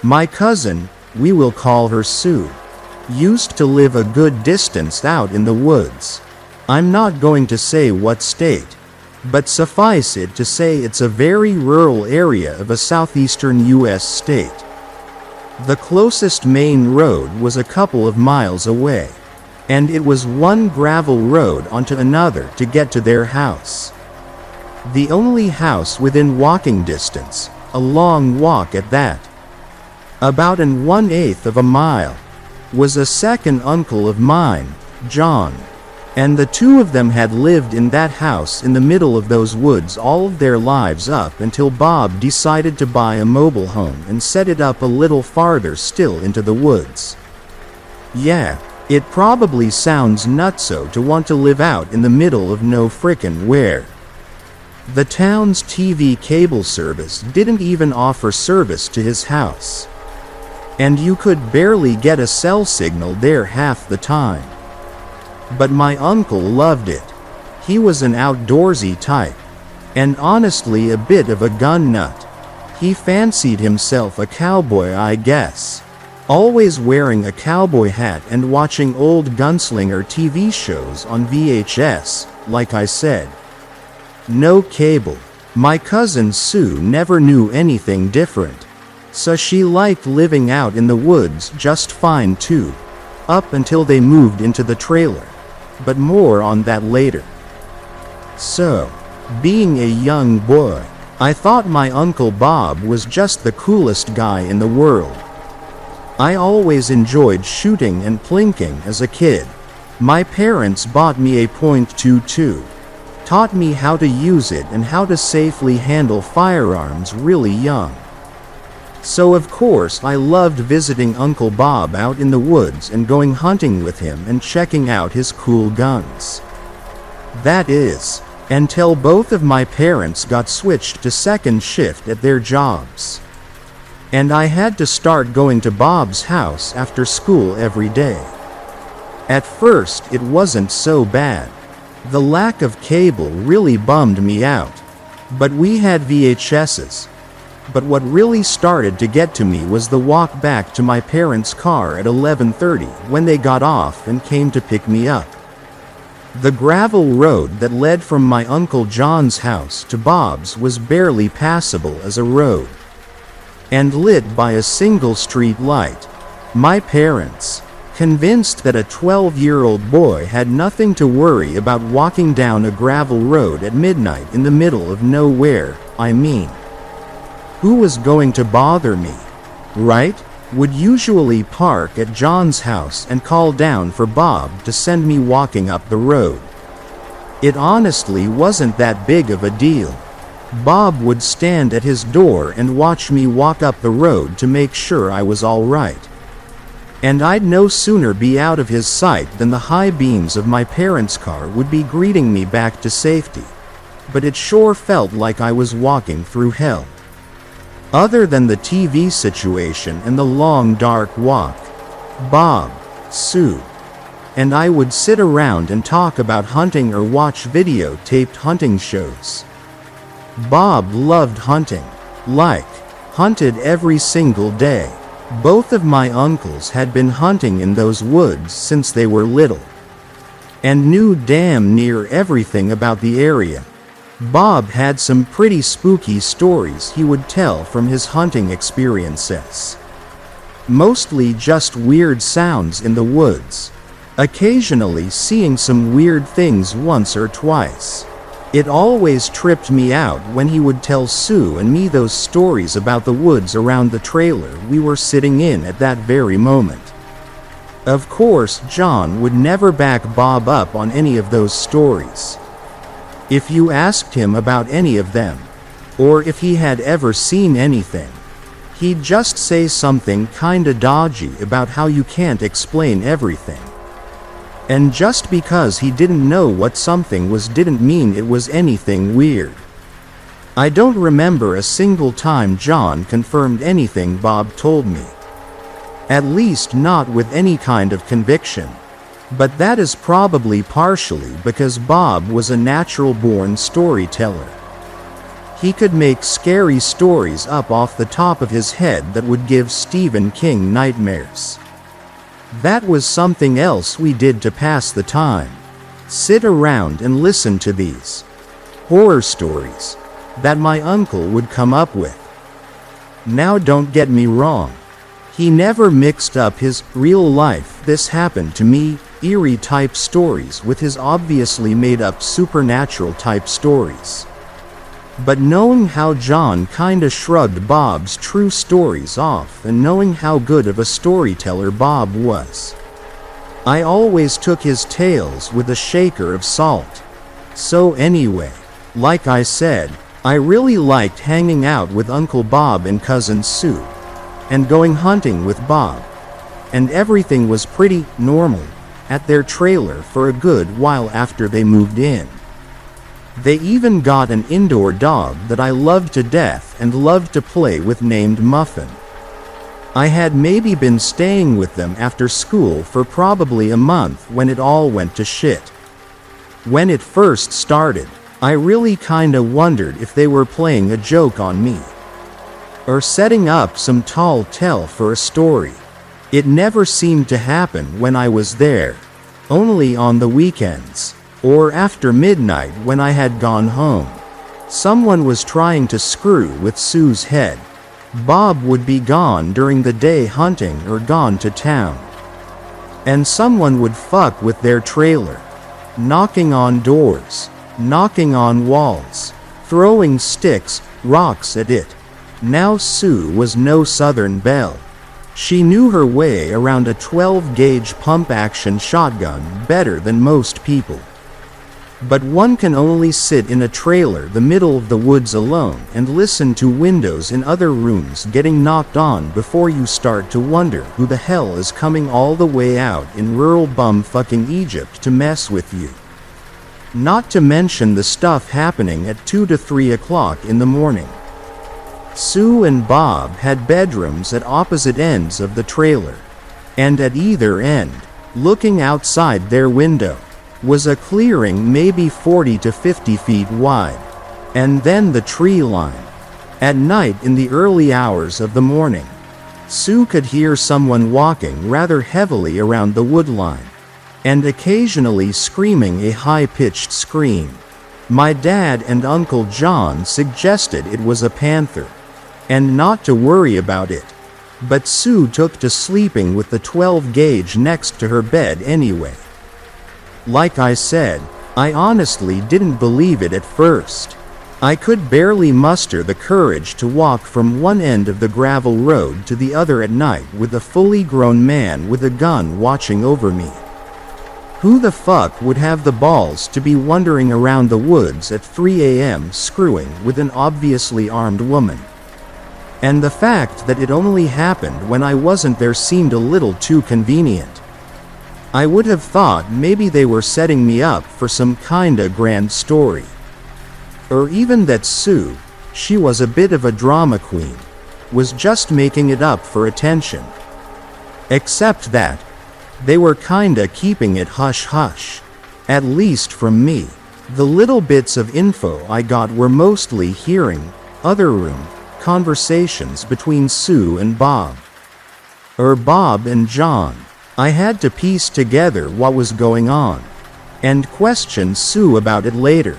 A: My cousin, we will call her Sue, used to live a good distance out in the woods. I'm not going to say what state, but suffice it to say it's a very rural area of a southeastern U.S. state. The closest main road was a couple of miles away, and it was one gravel road onto another to get to their house. The only house within walking distance, a long walk at that, about 1/8 of a mile, was a second uncle of mine, John, and the two of them had lived in that house in the middle of those woods all of their lives up until Bob decided to buy a mobile home and set it up a little farther still into the woods. Yeah, it probably sounds nutso to want to live out in the middle of no frickin' where. The town's TV cable service didn't even offer service to his house. And you could barely get a cell signal there half the time. But my uncle loved it. He was an outdoorsy type. And honestly a bit of a gun nut. He fancied himself a cowboy, I guess. Always wearing a cowboy hat and watching old gunslinger TV shows on VHS, like I said. No cable. My cousin Sue never knew anything different. So she liked living out in the woods just fine too. Up until they moved into the trailer. But more on that later. So, being a young boy, I thought my Uncle Bob was just the coolest guy in the world. I always enjoyed shooting and plinking as a kid. My parents bought me a .22, taught me how to use it and how to safely handle firearms really young. So of course I loved visiting Uncle Bob out in the woods and going hunting with him and checking out his cool guns. That is, until both of my parents got switched to second shift at their jobs. And I had to start going to Bob's house after school every day. At first it wasn't so bad. The lack of cable really bummed me out. But we had VHSs. But what really started to get to me was the walk back to my parents' car at 11:30 when they got off and came to pick me up. The gravel road that led from my Uncle John's house to Bob's was barely passable as a road. And lit by a single street light. My parents, convinced that a 12-year-old boy had nothing to worry about walking down a gravel road at midnight in the middle of nowhere, I mean. Who was going to bother me? Right? Would usually park at John's house and call down for Bob to send me walking up the road. It honestly wasn't that big of a deal. Bob would stand at his door and watch me walk up the road to make sure I was all right. And I'd no sooner be out of his sight than the high beams of my parents' car would be greeting me back to safety. But it sure felt like I was walking through hell. Other than the TV situation and the long dark walk, Bob, Sue, and I would sit around and talk about hunting or watch videotaped hunting shows. Bob loved hunting, hunted every single day. Both of my uncles had been hunting in those woods since they were little, and knew damn near everything about the area. Bob had some pretty spooky stories he would tell from his hunting experiences. Mostly just weird sounds in the woods. Occasionally seeing some weird things once or twice. It always tripped me out when he would tell Sue and me those stories about the woods around the trailer we were sitting in at that very moment. Of course, John would never back Bob up on any of those stories. If you asked him about any of them, or if he had ever seen anything, he'd just say something kinda dodgy about how you can't explain everything. And just because he didn't know what something was didn't mean it was anything weird. I don't remember a single time John confirmed anything Bob told me. At least not with any kind of conviction. But that is probably partially because Bob was a natural-born storyteller. He could make scary stories up off the top of his head that would give Stephen King nightmares. That was something else we did to pass the time. Sit around and listen to these horror stories that my uncle would come up with. Now don't get me wrong. He never mixed up his real life "this happened to me" eerie type stories with his obviously made up supernatural type stories. But knowing how John kinda shrugged Bob's true stories off and knowing how good of a storyteller Bob was, I always took his tales with a shaker of salt. So anyway, like I said, I really liked hanging out with Uncle Bob and Cousin Sue, and going hunting with Bob, and everything was pretty normal at their trailer for a good while after they moved in. They even got an indoor dog that I loved to death and loved to play with named Muffin. I had maybe been staying with them after school for probably a month when it all went to shit. When it first started, I really kinda wondered if they were playing a joke on me, or setting up some tall tale for a story. It never seemed to happen when I was there, only on the weekends, or after midnight when I had gone home. Someone was trying to screw with Sue's head. Bob would be gone during the day hunting or gone to town. And someone would fuck with their trailer, knocking on doors, knocking on walls, throwing sticks, rocks at it. Now Sue was no Southern belle. She knew her way around a 12-gauge pump-action shotgun better than most people. But one can only sit in a trailer the middle of the woods alone and listen to windows in other rooms getting knocked on before you start to wonder who the hell is coming all the way out in rural bum-fucking Egypt to mess with you. Not to mention the stuff happening at 2 to 3 o'clock in the morning. Sue and Bob had bedrooms at opposite ends of the trailer, and at either end, looking outside their window, was a clearing maybe 40 to 50 feet wide, and then the tree line. At night in the early hours of the morning, Sue could hear someone walking rather heavily around the wood line, and occasionally screaming a high-pitched scream. My dad and Uncle John suggested it was a panther, and not to worry about it, but Sue took to sleeping with the 12-gauge next to her bed anyway. Like I said, I honestly didn't believe it at first. I could barely muster the courage to walk from one end of the gravel road to the other at night with a fully grown man with a gun watching over me. Who the fuck would have the balls to be wandering around the woods at 3 a.m. screwing with an obviously armed woman? And the fact that it only happened when I wasn't there seemed a little too convenient. I would have thought maybe they were setting me up for some kinda grand story. Or even that Sue, she was a bit of a drama queen, was just making it up for attention. Except that, they were kinda keeping it hush-hush. At least from me. The little bits of info I got were mostly hearing, other room, conversations between Sue and Bob. Or Bob and John. I had to piece together what was going on, and question Sue about it later.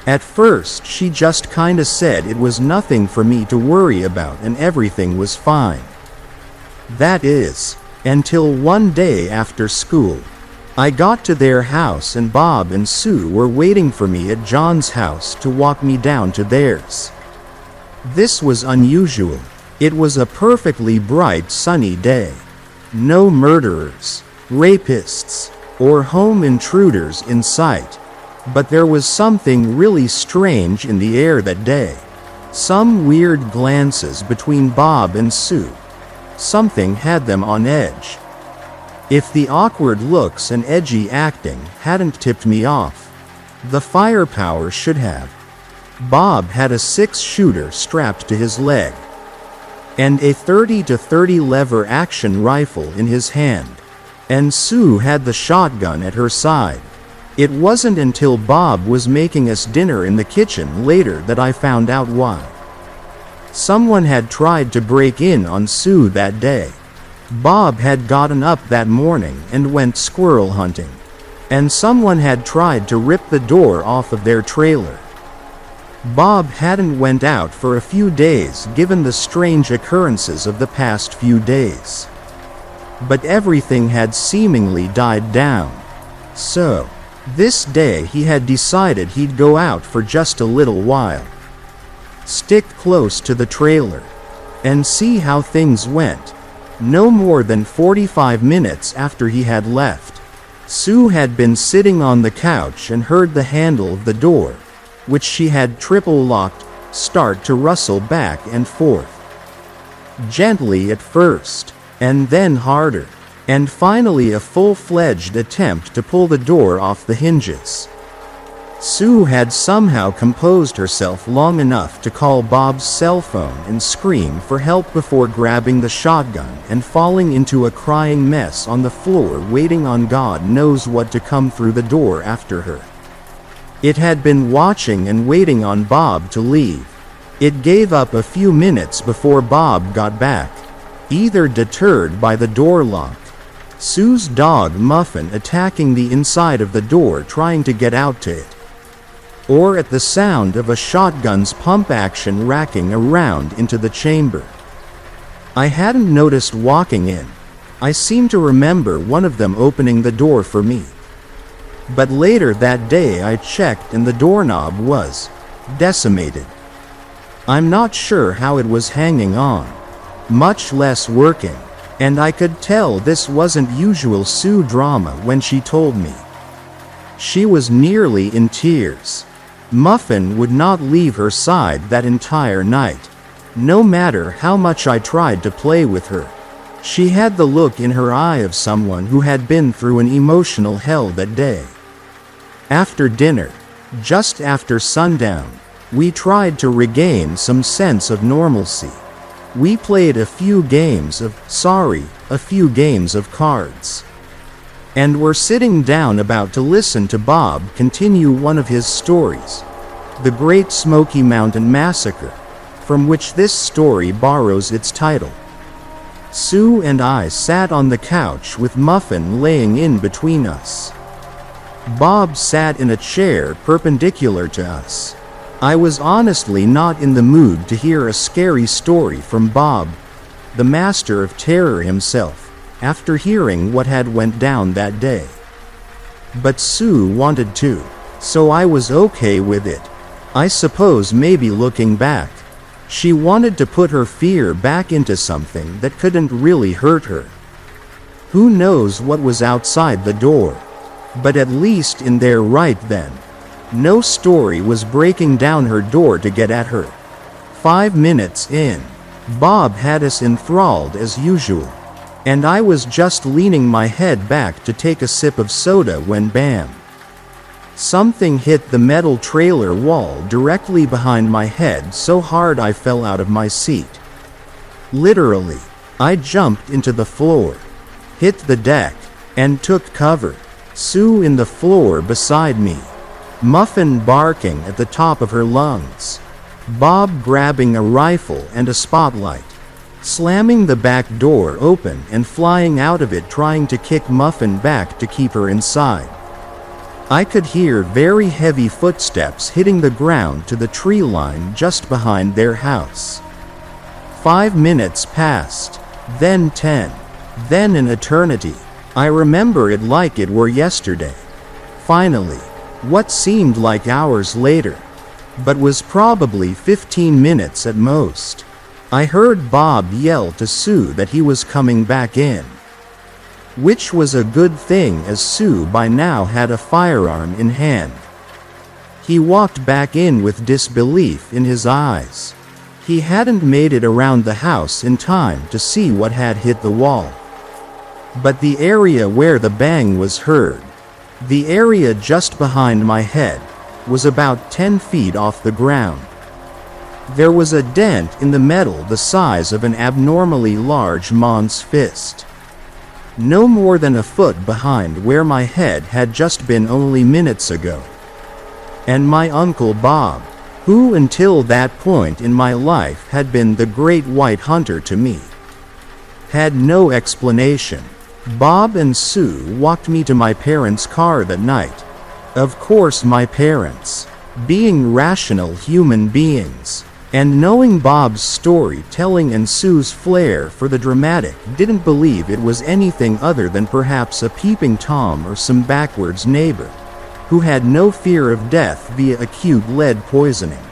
A: At first she just kinda said it was nothing for me to worry about and everything was fine. That is, until one day after school. I got to their house and Bob and Sue were waiting for me at John's house to walk me down to theirs. This was unusual. It was a perfectly bright sunny day. No murderers, rapists, or home intruders in sight. But there was something really strange in the air that day. Some weird glances between Bob and Sue. Something had them on edge. If the awkward looks and edgy acting hadn't tipped me off, the firepower should have. Bob had a 6-shooter strapped to his leg, and a 30-30 lever action rifle in his hand, and Sue had the shotgun at her side. It wasn't until Bob was making us dinner in the kitchen later that I found out why. Someone had tried to break in on Sue that day. Bob had gotten up that morning and went squirrel hunting, and someone had tried to rip the door off of their trailer. Bob hadn't went out for a few days given the strange occurrences of the past few days. But everything had seemingly died down. So, this day he had decided he'd go out for just a little while. Stick close to the trailer, and see how things went. No more than 45 minutes after he had left, Sue had been sitting on the couch and heard the handle of the door, which she had triple-locked, start to rustle back and forth. Gently at first, and then harder, and finally a full-fledged attempt to pull the door off the hinges. Sue had somehow composed herself long enough to call Bob's cell phone and scream for help before grabbing the shotgun and falling into a crying mess on the floor, waiting on God knows what to come through the door after her. It had been watching and waiting on Bob to leave. It gave up a few minutes before Bob got back, either deterred by the door lock, Sue's dog Muffin attacking the inside of the door trying to get out to it, or at the sound of a shotgun's pump action racking around into the chamber. I hadn't noticed walking in. I seem to remember one of them opening the door for me. But later that day I checked and the doorknob was decimated. I'm not sure how it was hanging on, much less working, and I could tell this wasn't usual Sue drama when she told me. She was nearly in tears. Muffin would not leave her side that entire night. No matter how much I tried to play with her, she had the look in her eye of someone who had been through an emotional hell that day. After dinner, just after sundown, we tried to regain some sense of normalcy. We played a few games of cards. And were sitting down about to listen to Bob continue one of his stories, the Great Smoky Mountain Massacre, from which this story borrows its title. Sue and I sat on the couch with Muffin laying in between us. Bob sat in a chair perpendicular to us. I was honestly not in the mood to hear a scary story from Bob, the master of terror himself, after hearing what had went down that day. But Sue wanted to, so I was okay with it. I suppose maybe looking back, she wanted to put her fear back into something that couldn't really hurt her. Who knows what was outside the door? But at least in there right then, no story was breaking down her door to get at her. 5 minutes in, Bob had us enthralled as usual, and I was just leaning my head back to take a sip of soda when bam! Something hit the metal trailer wall directly behind my head so hard I fell out of my seat. Literally, I jumped into the floor, hit the deck, and took cover. Sue in the floor beside me, Muffin barking at the top of her lungs, Bob grabbing a rifle and a spotlight, slamming the back door open and flying out of it trying to kick Muffin back to keep her inside. I could hear very heavy footsteps hitting the ground to the tree line just behind their house. 5 minutes passed, then 10, then an eternity. I remember it like it were yesterday. Finally, what seemed like hours later, but was probably 15 minutes at most, I heard Bob yell to Sue that he was coming back in. Which was a good thing as Sue by now had a firearm in hand. He walked back in with disbelief in his eyes. He hadn't made it around the house in time to see what had hit the wall. But the area where the bang was heard, the area just behind my head, was about 10 feet off the ground. There was a dent in the metal the size of an abnormally large man's fist. No more than a foot behind where my head had just been only minutes ago. And my Uncle Bob, who until that point in my life had been the great white hunter to me, had no explanation. Bob and Sue walked me to my parents' car that night. Of course my parents, being rational human beings, and knowing Bob's storytelling and Sue's flair for the dramatic, didn't believe it was anything other than perhaps a peeping Tom or some backwards neighbor, who had no fear of death via acute lead poisoning,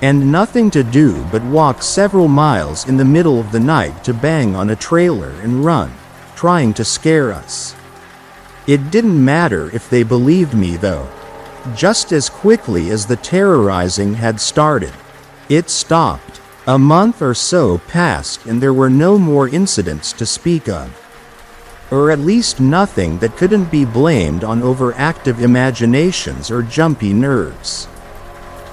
A: and nothing to do but walk several miles in the middle of the night to bang on a trailer and run, trying to scare us. It didn't matter if they believed me though. Just as quickly as the terrorizing had started, it stopped. A month or so passed and there were no more incidents to speak of. Or at least nothing that couldn't be blamed on overactive imaginations or jumpy nerves.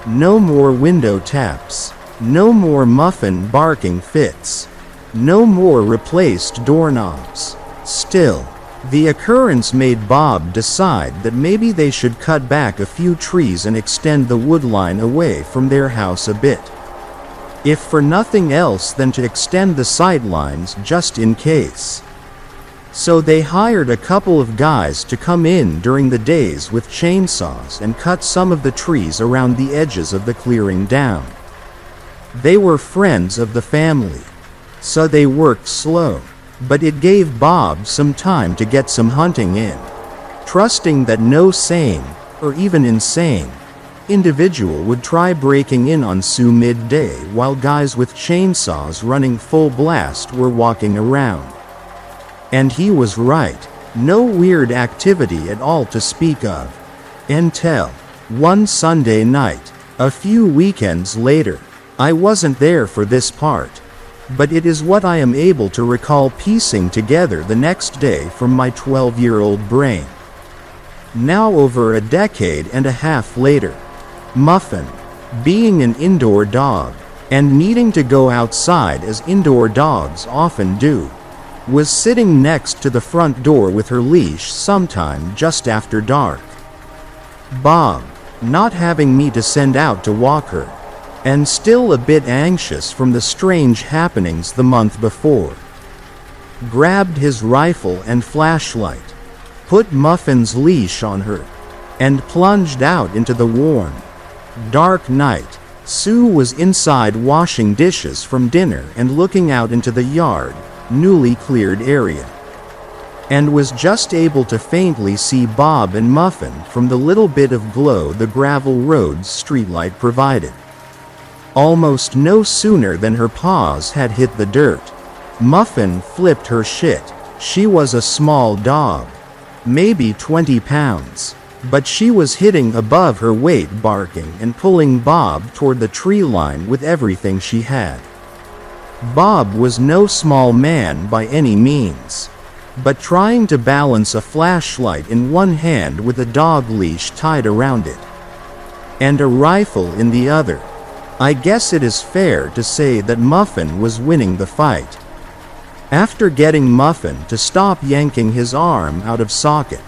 A: No more window taps. No more muffin barking fits. No more replaced doorknobs. Still, the occurrence made Bob decide that maybe they should cut back a few trees and extend the wood line away from their house a bit. If for nothing else than to extend the sightlines just in case. So they hired a couple of guys to come in during the days with chainsaws and cut some of the trees around the edges of the clearing down. They were friends of the family, so they worked slow, but it gave Bob some time to get some hunting in, trusting that no sane, or even insane, individual would try breaking in on Sue midday while guys with chainsaws running full blast were walking around. And he was right, no weird activity at all to speak of. Until one Sunday night, a few weekends later. I wasn't there for this part, but it is what I am able to recall piecing together the next day from my 12-year-old brain. Now over a decade and a half later, Muffin, being an indoor dog, and needing to go outside as indoor dogs often do, was sitting next to the front door with her leash sometime just after dark. Bob, not having me to send out to walk her, and still a bit anxious from the strange happenings the month before, grabbed his rifle and flashlight, put Muffin's leash on her, and plunged out into the warm, dark night. Sue was inside washing dishes from dinner and looking out into the yard, newly cleared area, and was just able to faintly see Bob and Muffin from the little bit of glow the gravel road's streetlight provided. Almost no sooner than her paws had hit the dirt, Muffin flipped her shit. She was a small dog, maybe 20 pounds, but she was hitting above her weight, barking and pulling Bob toward the tree line with everything she had. Bob was no small man by any means, but trying to balance a flashlight in one hand with a dog leash tied around it, and a rifle in the other, I guess it is fair to say that Muffin was winning the fight. After getting Muffin to stop yanking his arm out of socket,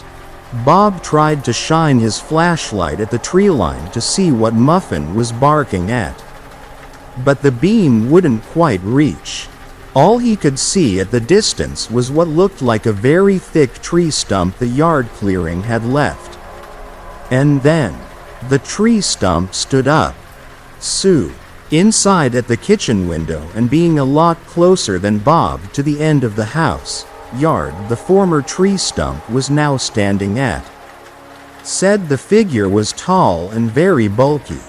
A: Bob tried to shine his flashlight at the tree line to see what Muffin was barking at. But the beam wouldn't quite reach. All he could see at the distance was what looked like a very thick tree stump the yard clearing had left. And then, the tree stump stood up. Sue, inside at the kitchen window and being a lot closer than Bob to the end of the house, yard the former tree stump was now standing at, said the figure was tall and very bulky.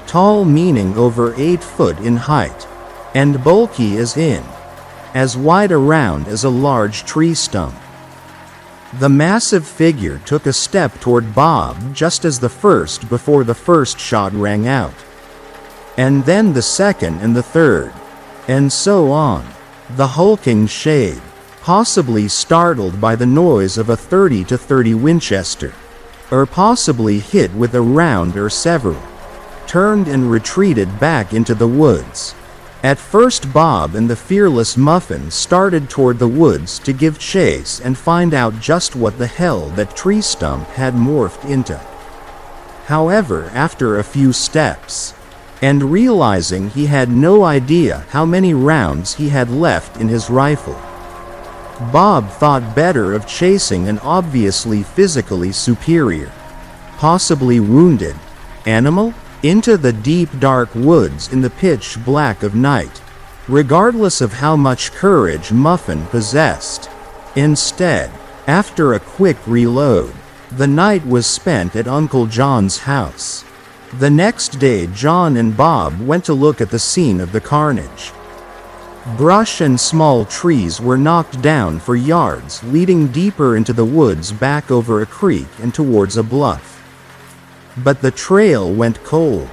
A: Tall meaning over 8 foot in height, and bulky as wide around as a large tree stump. The massive figure took a step toward Bob just as the first before the first shot rang out, and then the second and the third, and so on. The hulking shade, possibly startled by the noise of a .30-30 Winchester, or possibly hit with a round or several, turned and retreated back into the woods. At first Bob and the fearless Muffin started toward the woods to give chase and find out just what the hell that tree stump had morphed into. However, after a few steps, and realizing he had no idea how many rounds he had left in his rifle, Bob thought better of chasing an obviously physically superior, possibly wounded, animal into the deep dark woods in the pitch black of night, regardless of how much courage Muffin possessed. Instead, after a quick reload, the night was spent at Uncle John's house. The next day John and Bob went to look at the scene of the carnage. Brush and small trees were knocked down for yards, leading deeper into the woods back over a creek and towards a bluff. But the trail went cold,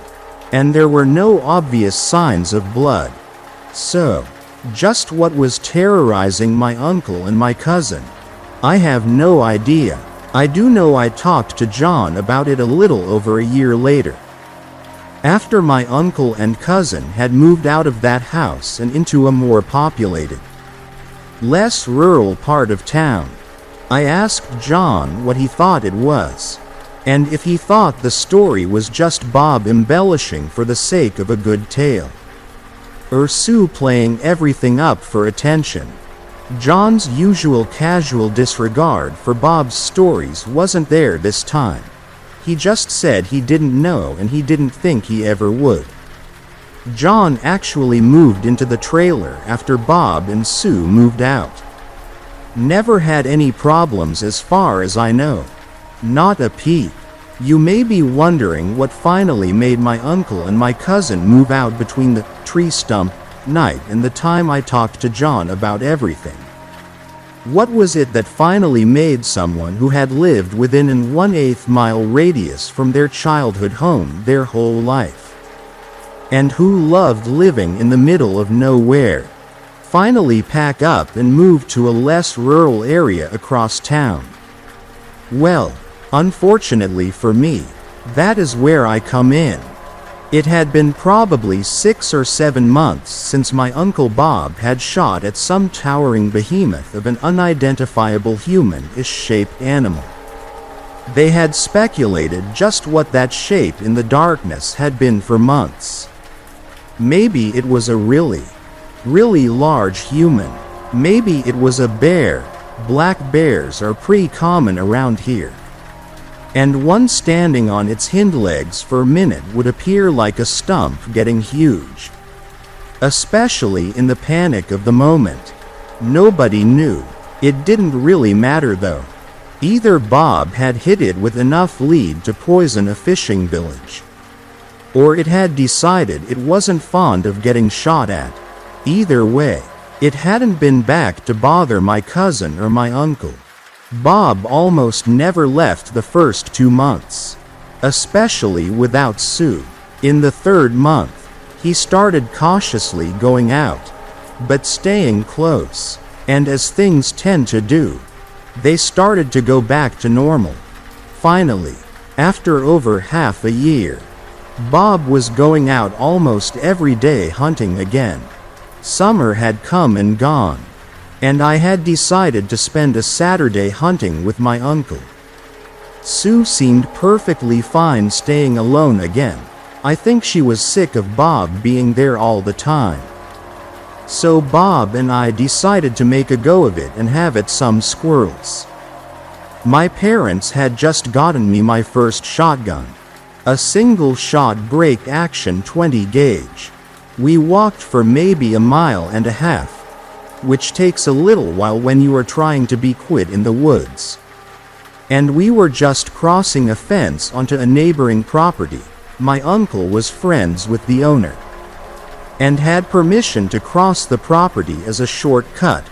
A: and there were no obvious signs of blood. So, just what was terrorizing my uncle and my cousin, I have no idea. I do know I talked to John about it a little over a year later. After my uncle and cousin had moved out of that house and into a more populated, less rural part of town, I asked John what he thought it was, and if he thought the story was just Bob embellishing for the sake of a good tale, or Sue playing everything up for attention. John's usual casual disregard for Bob's stories wasn't there this time. He just said he didn't know and he didn't think he ever would. John actually moved into the trailer after Bob and Sue moved out. Never had any problems as far as I know. Not a peep. You may be wondering what finally made my uncle and my cousin move out between the tree stump night and the time I talked to John about everything. What was it that finally made someone who had lived within an 1/8 mile radius from their childhood home their whole life, and who loved living in the middle of nowhere, finally pack up and move to a less rural area across town? Well, unfortunately for me, that is where I come in. It had been probably 6 or 7 months since my Uncle Bob had shot at some towering behemoth of an unidentifiable human-ish shaped animal. They had speculated just what that shape in the darkness had been for months. Maybe it was a really large human. Maybe it was a bear. Black bears are pretty common around here. And one standing on its hind legs for a minute would appear like a stump getting huge. Especially in the panic of the moment. Nobody knew. It didn't really matter though. Either Bob had hit it with enough lead to poison a fishing village, or it had decided it wasn't fond of getting shot at. Either way, it hadn't been back to bother my cousin or my uncle. Bob almost never left the first 2 months, especially without Sue. In the 3rd month, he started cautiously going out, but staying close, and as things tend to do, they started to go back to normal. Finally, after over half a year, Bob was going out almost every day hunting again. Summer had come and gone, and I had decided to spend a Saturday hunting with my uncle. Sue seemed perfectly fine staying alone again. I think she was sick of Bob being there all the time. So Bob and I decided to make a go of it and have at some squirrels. My parents had just gotten me my first shotgun, a single-shot break-action 20 gauge. We walked for maybe a mile and a half, which takes a little while when you are trying to be quiet in the woods. And we were just crossing a fence onto a neighboring property. My uncle was friends with the owner, and had permission to cross the property as a shortcut,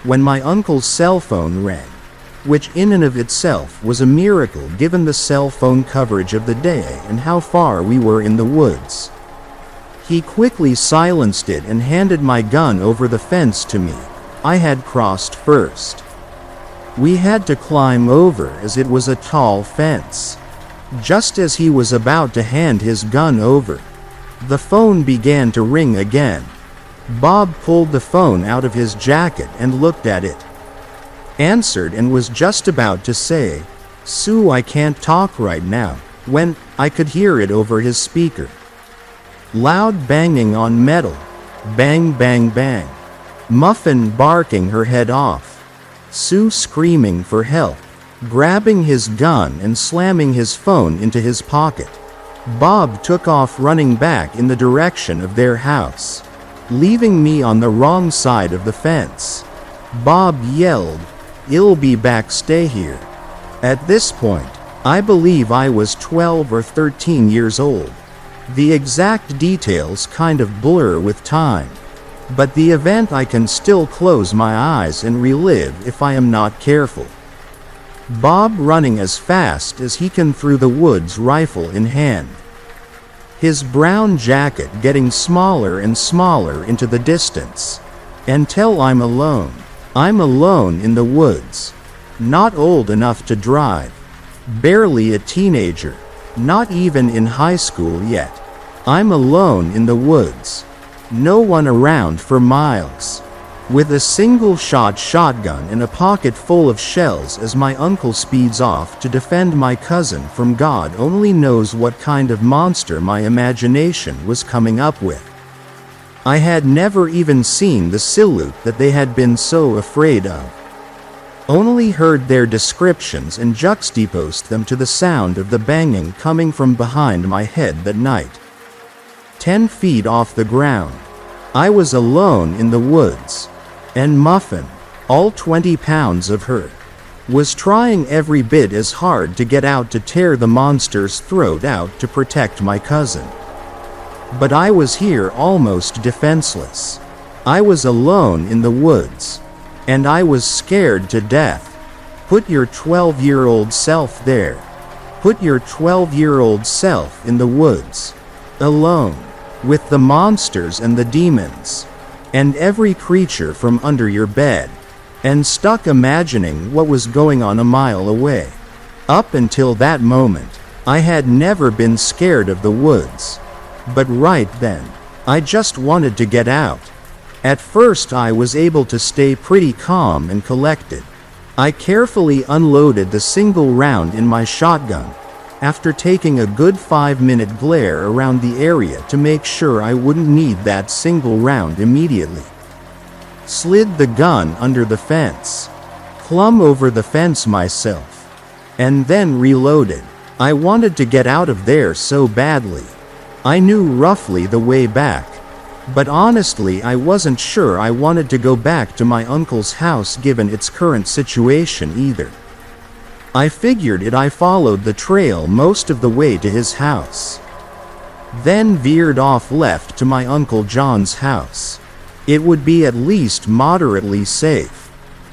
A: when my uncle's cell phone rang, which in and of itself was a miracle given the cell phone coverage of the day and how far we were in the woods. He quickly silenced it and handed my gun over the fence to me. I had crossed first. We had to climb over as it was a tall fence. Just as he was about to hand his gun over, the phone began to ring again. Bob pulled the phone out of his jacket and looked at it, answered and was just about to say, "Sue, I can't talk right now," when I could hear it over his speaker. Loud banging on metal. Bang, bang, bang. Muffin barking her head off. Sue screaming for help, grabbing his gun and slamming his phone into his pocket. Bob took off running back in the direction of their house, leaving me on the wrong side of the fence. Bob yelled, "I'll be back, stay here." At this point, I believe I was 12 or 13 years old. The exact details kind of blur with time, but the event I can still close my eyes and relive if I am not careful. Bob running as fast as he can through the woods, rifle in hand. His brown jacket getting smaller and smaller into the distance, until I'm alone. I'm alone in the woods. Not old enough to drive. Barely a teenager. Not even in high school yet. I'm alone in the woods. No one around for miles. With a single-shot shotgun and a pocket full of shells as my uncle speeds off to defend my cousin from God only knows what kind of monster my imagination was coming up with. I had never even seen the silhouette that they had been so afraid of. Only heard their descriptions and juxtaposed them to the sound of the banging coming from behind my head that night. 10 feet off the ground. I was alone in the woods. And Muffin, all 20 pounds of her, was trying every bit as hard to get out to tear the monster's throat out to protect my cousin. But I was here almost defenseless. I was alone in the woods. And I was scared to death. Put your 12-year-old self there. Put your 12-year-old self in the woods. Alone. With the monsters and the demons. And every creature from under your bed, and stuck imagining what was going on a mile away. Up until that moment, I had never been scared of the woods. But right then, I just wanted to get out. At first I was able to stay pretty calm and collected. I carefully unloaded the single round in my shotgun, after taking a good 5-minute glare around the area to make sure I wouldn't need that single round immediately. Slid the gun under the fence. Clumb over the fence myself. And then reloaded. I wanted to get out of there so badly. I knew roughly the way back. But honestly I wasn't sure I wanted to go back to my uncle's house given its current situation either. I figured I followed the trail most of the way to his house. Then veered off left to my Uncle John's house. It would be at least moderately safe.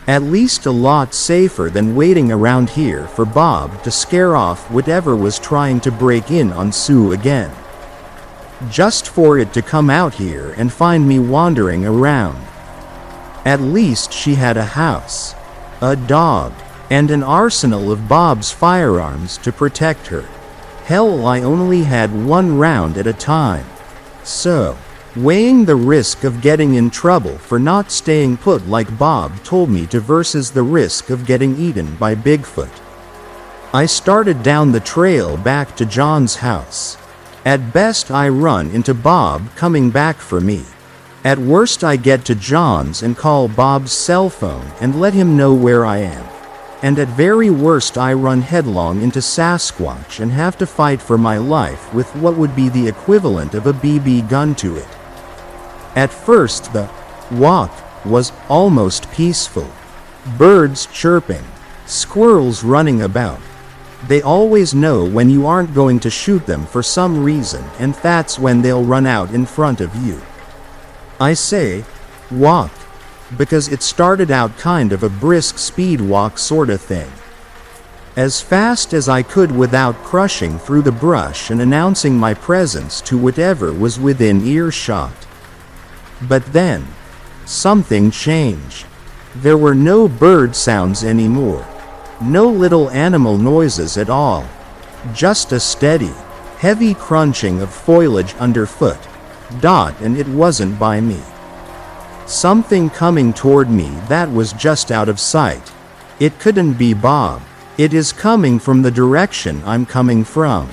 A: At least a lot safer than waiting around here for Bob to scare off whatever was trying to break in on Sue again. Just for it to come out here and find me wandering around. At least she had a house, a dog, and an arsenal of Bob's firearms to protect her. Hell, I only had 1 round at a time. So, weighing the risk of getting in trouble for not staying put like Bob told me to versus the risk of getting eaten by Bigfoot, I started down the trail back to John's house. At best I run into Bob coming back for me. At worst I get to John's and call Bob's cell phone and let him know where I am. And at very worst I run headlong into Sasquatch and have to fight for my life with what would be the equivalent of a BB gun to it. At first the walk was almost peaceful. Birds chirping, squirrels running about. They always know when you aren't going to shoot them for some reason, and that's when they'll run out in front of you. I say, walk, because it started out kind of a brisk speed walk sorta thing. As fast as I could without crushing through the brush and announcing my presence to whatever was within earshot. But then, something changed. There were no bird sounds anymore. No little animal noises at all. Just a steady, heavy crunching of foliage underfoot. And it wasn't by me. Something coming toward me that was just out of sight. It couldn't be Bob. It is coming from the direction I'm coming from.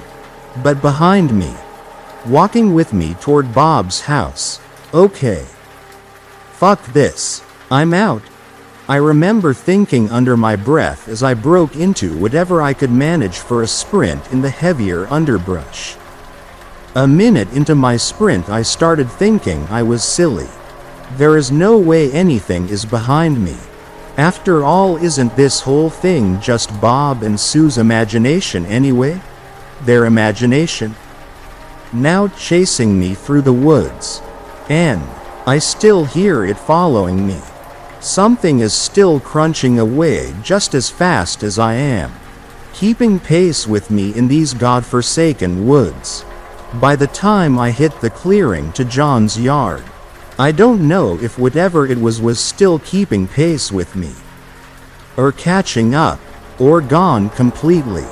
A: But behind me. Walking with me toward Bob's house. Okay. Fuck this. I'm out. I remember thinking under my breath as I broke into whatever I could manage for a sprint in the heavier underbrush. A minute into my sprint I started thinking I was silly. There is no way anything is behind me. After all, isn't this whole thing just Bob and Sue's imagination anyway? Their imagination? Now chasing me through the woods. And I still hear it following me. Something is still crunching away just as fast as I am. Keeping pace with me in these godforsaken woods. By the time I hit the clearing to John's yard, I don't know if whatever it was still keeping pace with me. or catching up, or gone completely,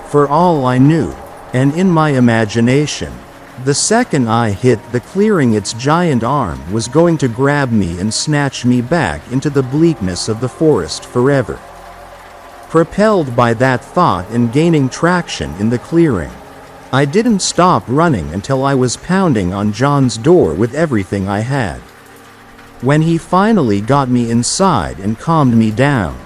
A: for all I knew. And in my imagination, the second I hit the clearing, its giant arm was going to grab me and snatch me back into the bleakness of the forest forever. Propelled by that thought and gaining traction in the clearing, I didn't stop running until I was pounding on John's door with everything I had. When he finally got me inside and calmed me down,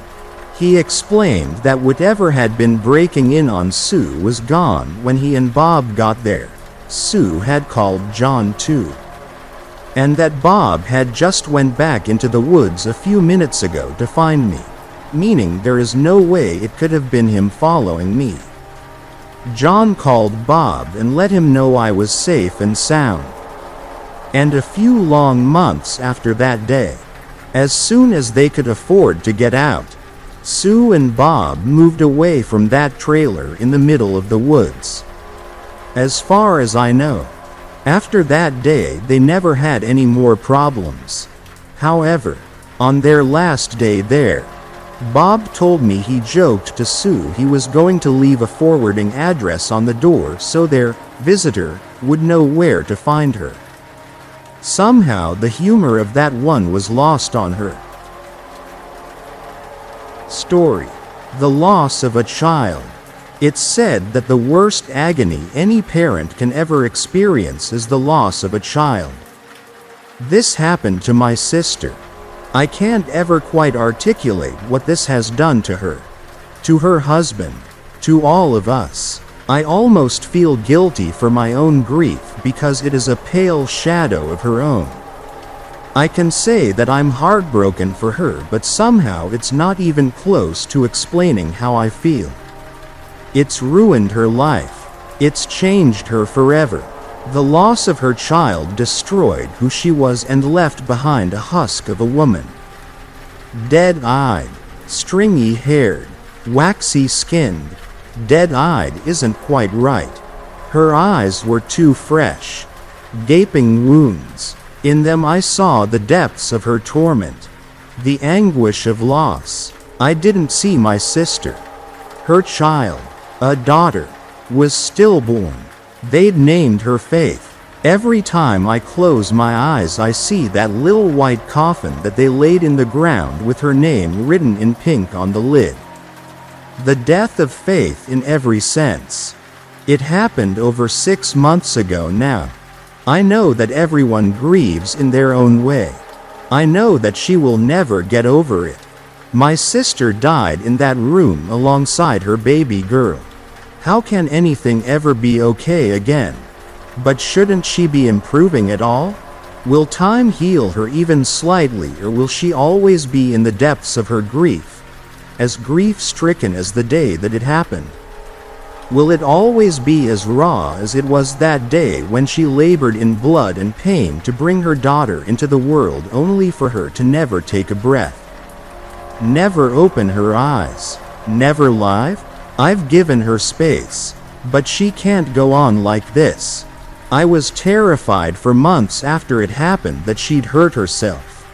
A: he explained that whatever had been breaking in on Sue was gone when he and Bob got there. Sue had called John too. And that Bob had just went back into the woods a few minutes ago to find me, meaning there is no way it could have been him following me. John called Bob and let him know I was safe and sound. And a few long months after that day, as soon as they could afford to get out, Sue and Bob moved away from that trailer in the middle of the woods. As far as I know, after that day they never had any more problems. However, on their last day there, Bob told me he joked to Sue he was going to leave a forwarding address on the door so their visitor would know where to find her. Somehow the humor of that one was lost on her. Story: The loss of a child. It's said that the worst agony any parent can ever experience is the loss of a child. This happened to my sister. I can't ever quite articulate what this has done to her, to her husband, to all of us. I almost feel guilty for my own grief because it is a pale shadow of her own. I can say that I'm heartbroken for her, but somehow it's not even close to explaining how I feel. It's ruined her life. It's changed her forever. The loss of her child destroyed who she was and left behind a husk of a woman. Dead-eyed, stringy-haired, waxy-skinned. Dead-eyed isn't quite right. Her eyes were too fresh. Gaping wounds. In them I saw the depths of her torment. The anguish of loss. I didn't see my sister. Her child, a daughter, was stillborn. They'd named her Faith. Every time I close my eyes I see that little white coffin that they laid in the ground with her name written in pink on the lid. The death of Faith in every sense. It happened over 6 months ago now. I know that everyone grieves in their own way. I know that she will never get over it. My sister died in that room alongside her baby girl. How can anything ever be okay again? But shouldn't she be improving at all? Will time heal her even slightly, or will she always be in the depths of her grief, as grief-stricken as the day that it happened? Will it always be as raw as it was that day when she labored in blood and pain to bring her daughter into the world only for her to never take a breath? Never open her eyes? Never live? I've given her space, but she can't go on like this. I was terrified for months after it happened that she'd hurt herself,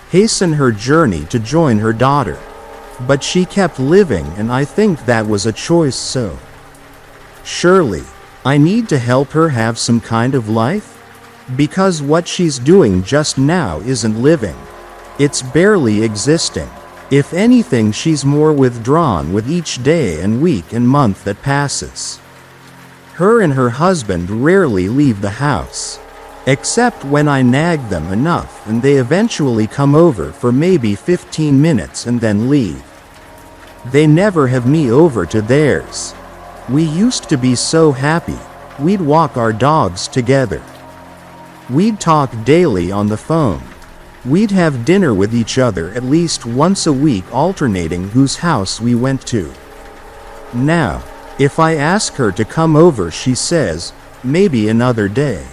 A: hasten her journey to join her daughter. But she kept living, and I think that was a choice. So surely I need to help her have some kind of life? Because what she's doing just now isn't living. It's barely existing. If anything, she's more withdrawn with each day and week and month that passes. Her and her husband rarely leave the house, except when I nag them enough and they eventually come over for maybe 15 minutes and then leave. They never have me over to theirs. We used to be so happy. We'd walk our dogs together. We'd talk daily on the phone. We'd have dinner with each other at least once a week, alternating whose house we went to. Now, if I ask her to come over, she says, maybe another day.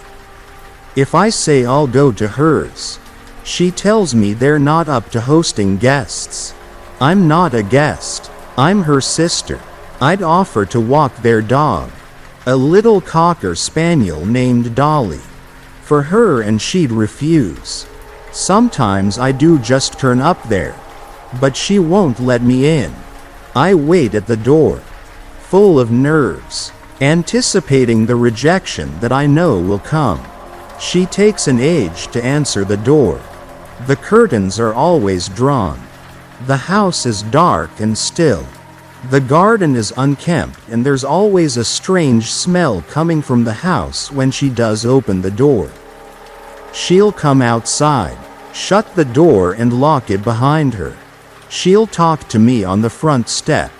A: If I say I'll go to hers, she tells me they're not up to hosting guests. I'm not a guest. I'm her sister. I'd offer to walk their dog, a little cocker spaniel named Dolly, for her, and she'd refuse. Sometimes I do just turn up there, But she won't let me in. I wait at the door, full of nerves, anticipating the rejection that I know will come. She takes an age to answer the door. The curtains are always drawn. The house is dark and still. The garden is unkempt, and there's always a strange smell coming from the house when she does open the door. She'll come outside, shut the door and lock it behind her. She'll talk to me on the front step.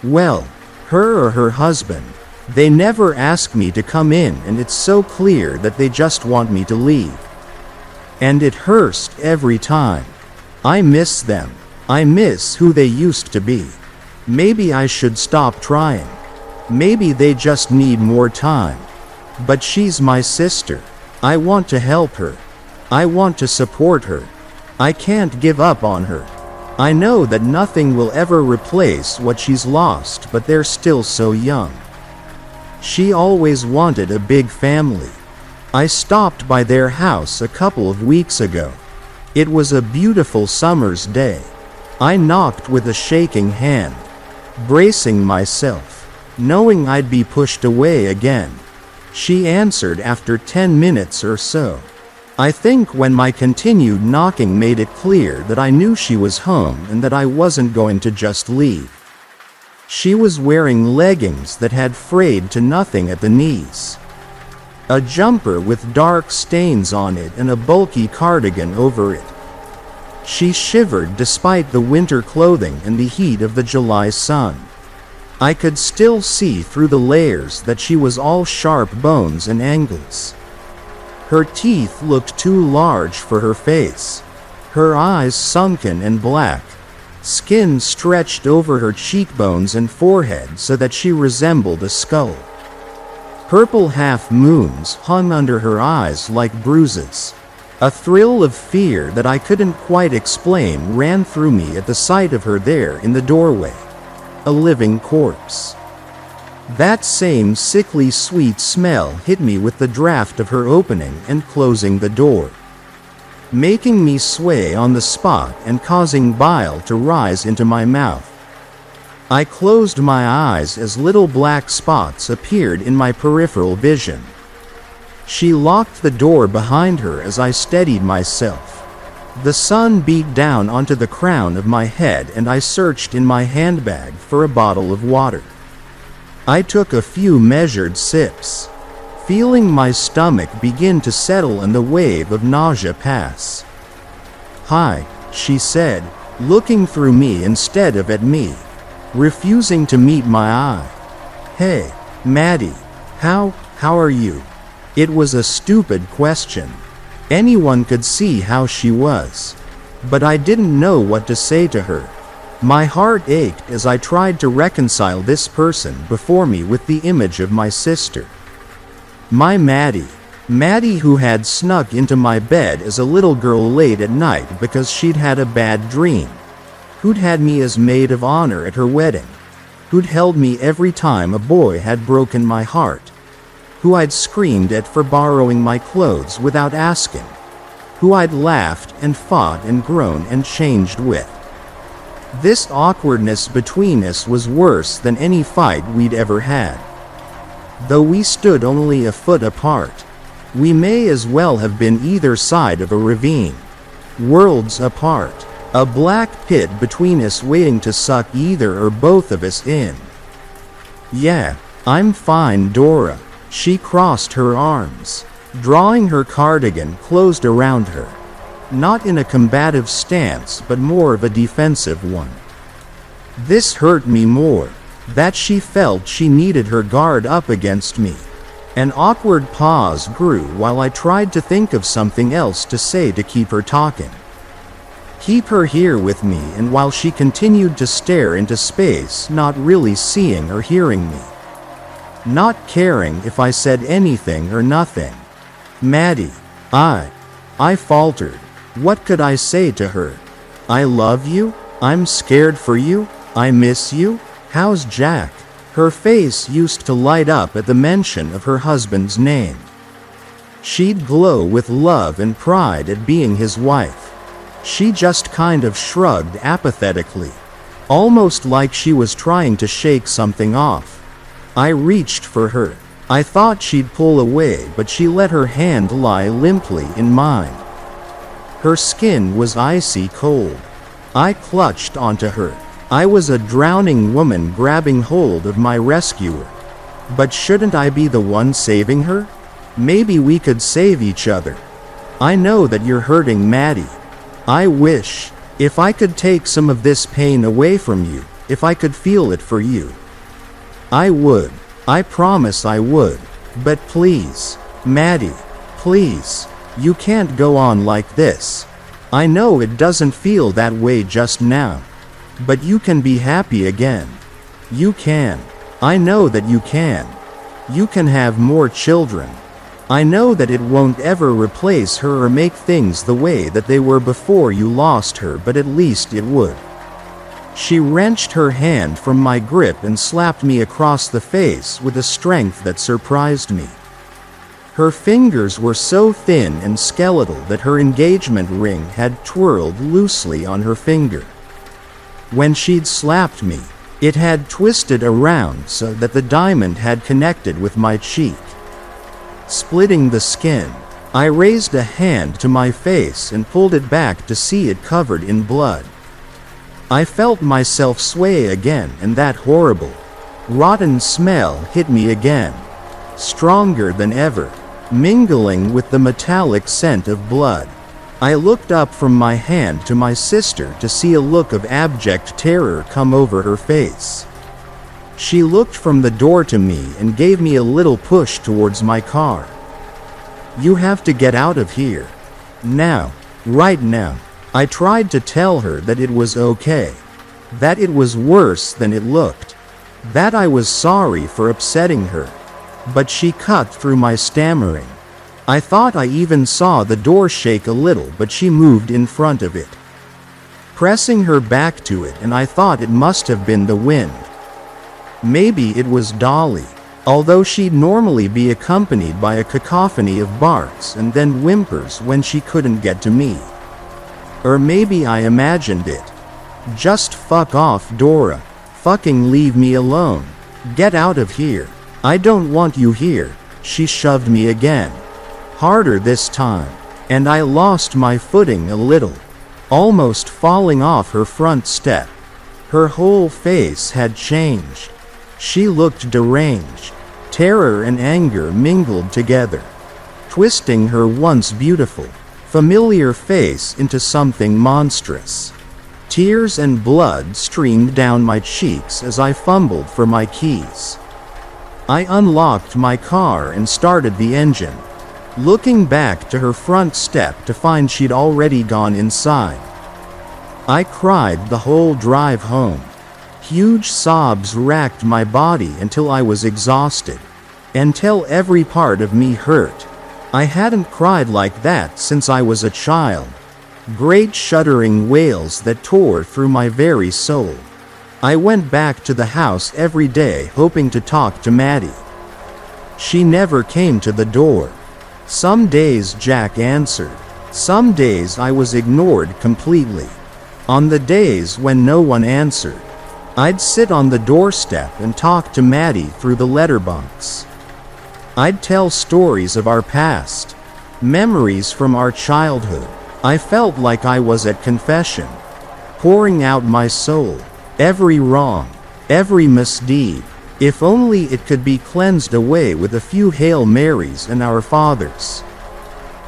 A: Well, her or her husband, they never ask me to come in, and it's so clear that they just want me to leave. And it hurts every time. I miss them. I miss who they used to be. Maybe I should stop trying. Maybe they just need more time. But she's my sister. I want to help her. I want to support her. I can't give up on her. I know that nothing will ever replace what she's lost, but they're still so young. She always wanted a big family. I stopped by their house a couple of weeks ago. It was a beautiful summer's day. I knocked with a shaking hand, bracing myself, knowing I'd be pushed away again. She answered after 10 minutes or so. I think when my continued knocking made it clear that I knew she was home and that I wasn't going to just leave. She was wearing leggings that had frayed to nothing at the knees, a jumper with dark stains on it, and a bulky cardigan over it. She shivered despite the winter clothing and the heat of the July sun. I could still see through the layers that she was all sharp bones and angles. Her teeth looked too large for her face, her eyes sunken and black, skin stretched over her cheekbones and forehead so that she resembled a skull. Purple half-moons hung under her eyes like bruises. A thrill of fear that I couldn't quite explain ran through me at the sight of her there in the doorway, a living corpse. That same sickly sweet smell hit me with the draft of her opening and closing the door, making me sway on the spot and causing bile to rise into my mouth. I closed my eyes as little black spots appeared in my peripheral vision. She locked the door behind her as I steadied myself. The sun beat down onto the crown of my head, and I searched in my handbag for a bottle of water. I took a few measured sips, feeling my stomach begin to settle and the wave of nausea pass. "Hi," she said, looking through me instead of at me, refusing to meet my eye. "Hey, Maddie, how are you?" It was a stupid question. Anyone could see how she was. But I didn't know what to say to her. My heart ached as I tried to reconcile this person before me with the image of my sister. My Maddie who had snuck into my bed as a little girl late at night because she'd had a bad dream, who'd had me as maid of honor at her wedding, who'd held me every time a boy had broken my heart, who I'd screamed at for borrowing my clothes without asking, who I'd laughed and fought and grown and changed with. This awkwardness between us was worse than any fight we'd ever had. Though we stood only a foot apart, we may as well have been either side of a ravine, worlds apart, a black pit between us waiting to suck either or both of us in. "Yeah, I'm fine, Dora." She crossed her arms, drawing her cardigan closed around her, not in a combative stance but more of a defensive one. This hurt me more, that she felt she needed her guard up against me. An awkward pause grew while I tried to think of something else to say to keep her talking. Keep her here with me, and while she continued to stare into space, not really seeing or hearing me, not caring if I said anything or nothing. "Maddie," I faltered. What could I say to her? "I love you, I'm scared for you, I miss you, how's Jack?" Her face used to light up at the mention of her husband's name. She'd glow with love and pride at being his wife. She just kind of shrugged apathetically, almost like she was trying to shake something off. I reached for her. I thought she'd pull away, but she let her hand lie limply in mine. Her skin was icy cold. I clutched onto her. I was a drowning woman grabbing hold of my rescuer. But shouldn't I be the one saving her? Maybe we could save each other. I know that you're hurting, Maddie. I wish, if I could take some of this pain away from you, if I could feel it for you. I would. I promise I would. But please, Maddie, please, you can't go on like this. I know it doesn't feel that way just now. But you can be happy again. You can. I know that you can. You can have more children. I know that it won't ever replace her or make things the way that they were before you lost her, but at least it would. She wrenched her hand from my grip and slapped me across the face with a strength that surprised me. Her fingers were so thin and skeletal that her engagement ring had twirled loosely on her finger. When she'd slapped me, it had twisted around so that the diamond had connected with my cheek. Splitting the skin, I raised a hand to my face and pulled it back to see it covered in blood. I felt myself sway again, and that horrible, rotten smell hit me again, stronger than ever, mingling with the metallic scent of blood. I looked up from my hand to my sister to see a look of abject terror come over her face. She looked from the door to me and gave me a little push towards my car. You have to get out of here. Now. Right now. I tried to tell her that it was okay. That it was worse than it looked. That I was sorry for upsetting her. But she cut through my stammering. I thought I even saw the door shake a little, but she moved in front of it, pressing her back to it, and I thought it must have been the wind. Maybe it was Dolly, although she'd normally be accompanied by a cacophony of barks and then whimpers when she couldn't get to me. Or maybe I imagined it. Just fuck off, Dora. Fucking leave me alone. Get out of here. I don't want you here. She shoved me again. Harder this time, and I lost my footing a little, almost falling off her front step. Her whole face had changed. She looked deranged. Terror and anger mingled together, twisting her once beautiful, familiar face into something monstrous. Tears and blood streamed down my cheeks as I fumbled for my keys. I unlocked my car and started the engine, looking back to her front step to find she'd already gone inside. I cried the whole drive home. Huge sobs racked my body until I was exhausted, until every part of me hurt. I hadn't cried like that since I was a child. Great shuddering wails that tore through my very soul. I went back to the house every day hoping to talk to Maddie. She never came to the door. Some days Jack answered. Some days I was ignored completely. On the days when no one answered, I'd sit on the doorstep and talk to Maddie through the letterbox. I'd tell stories of our past, memories from our childhood. I felt like I was at confession, pouring out my soul, every wrong, every misdeed. If only it could be cleansed away with a few Hail Marys and Our Fathers.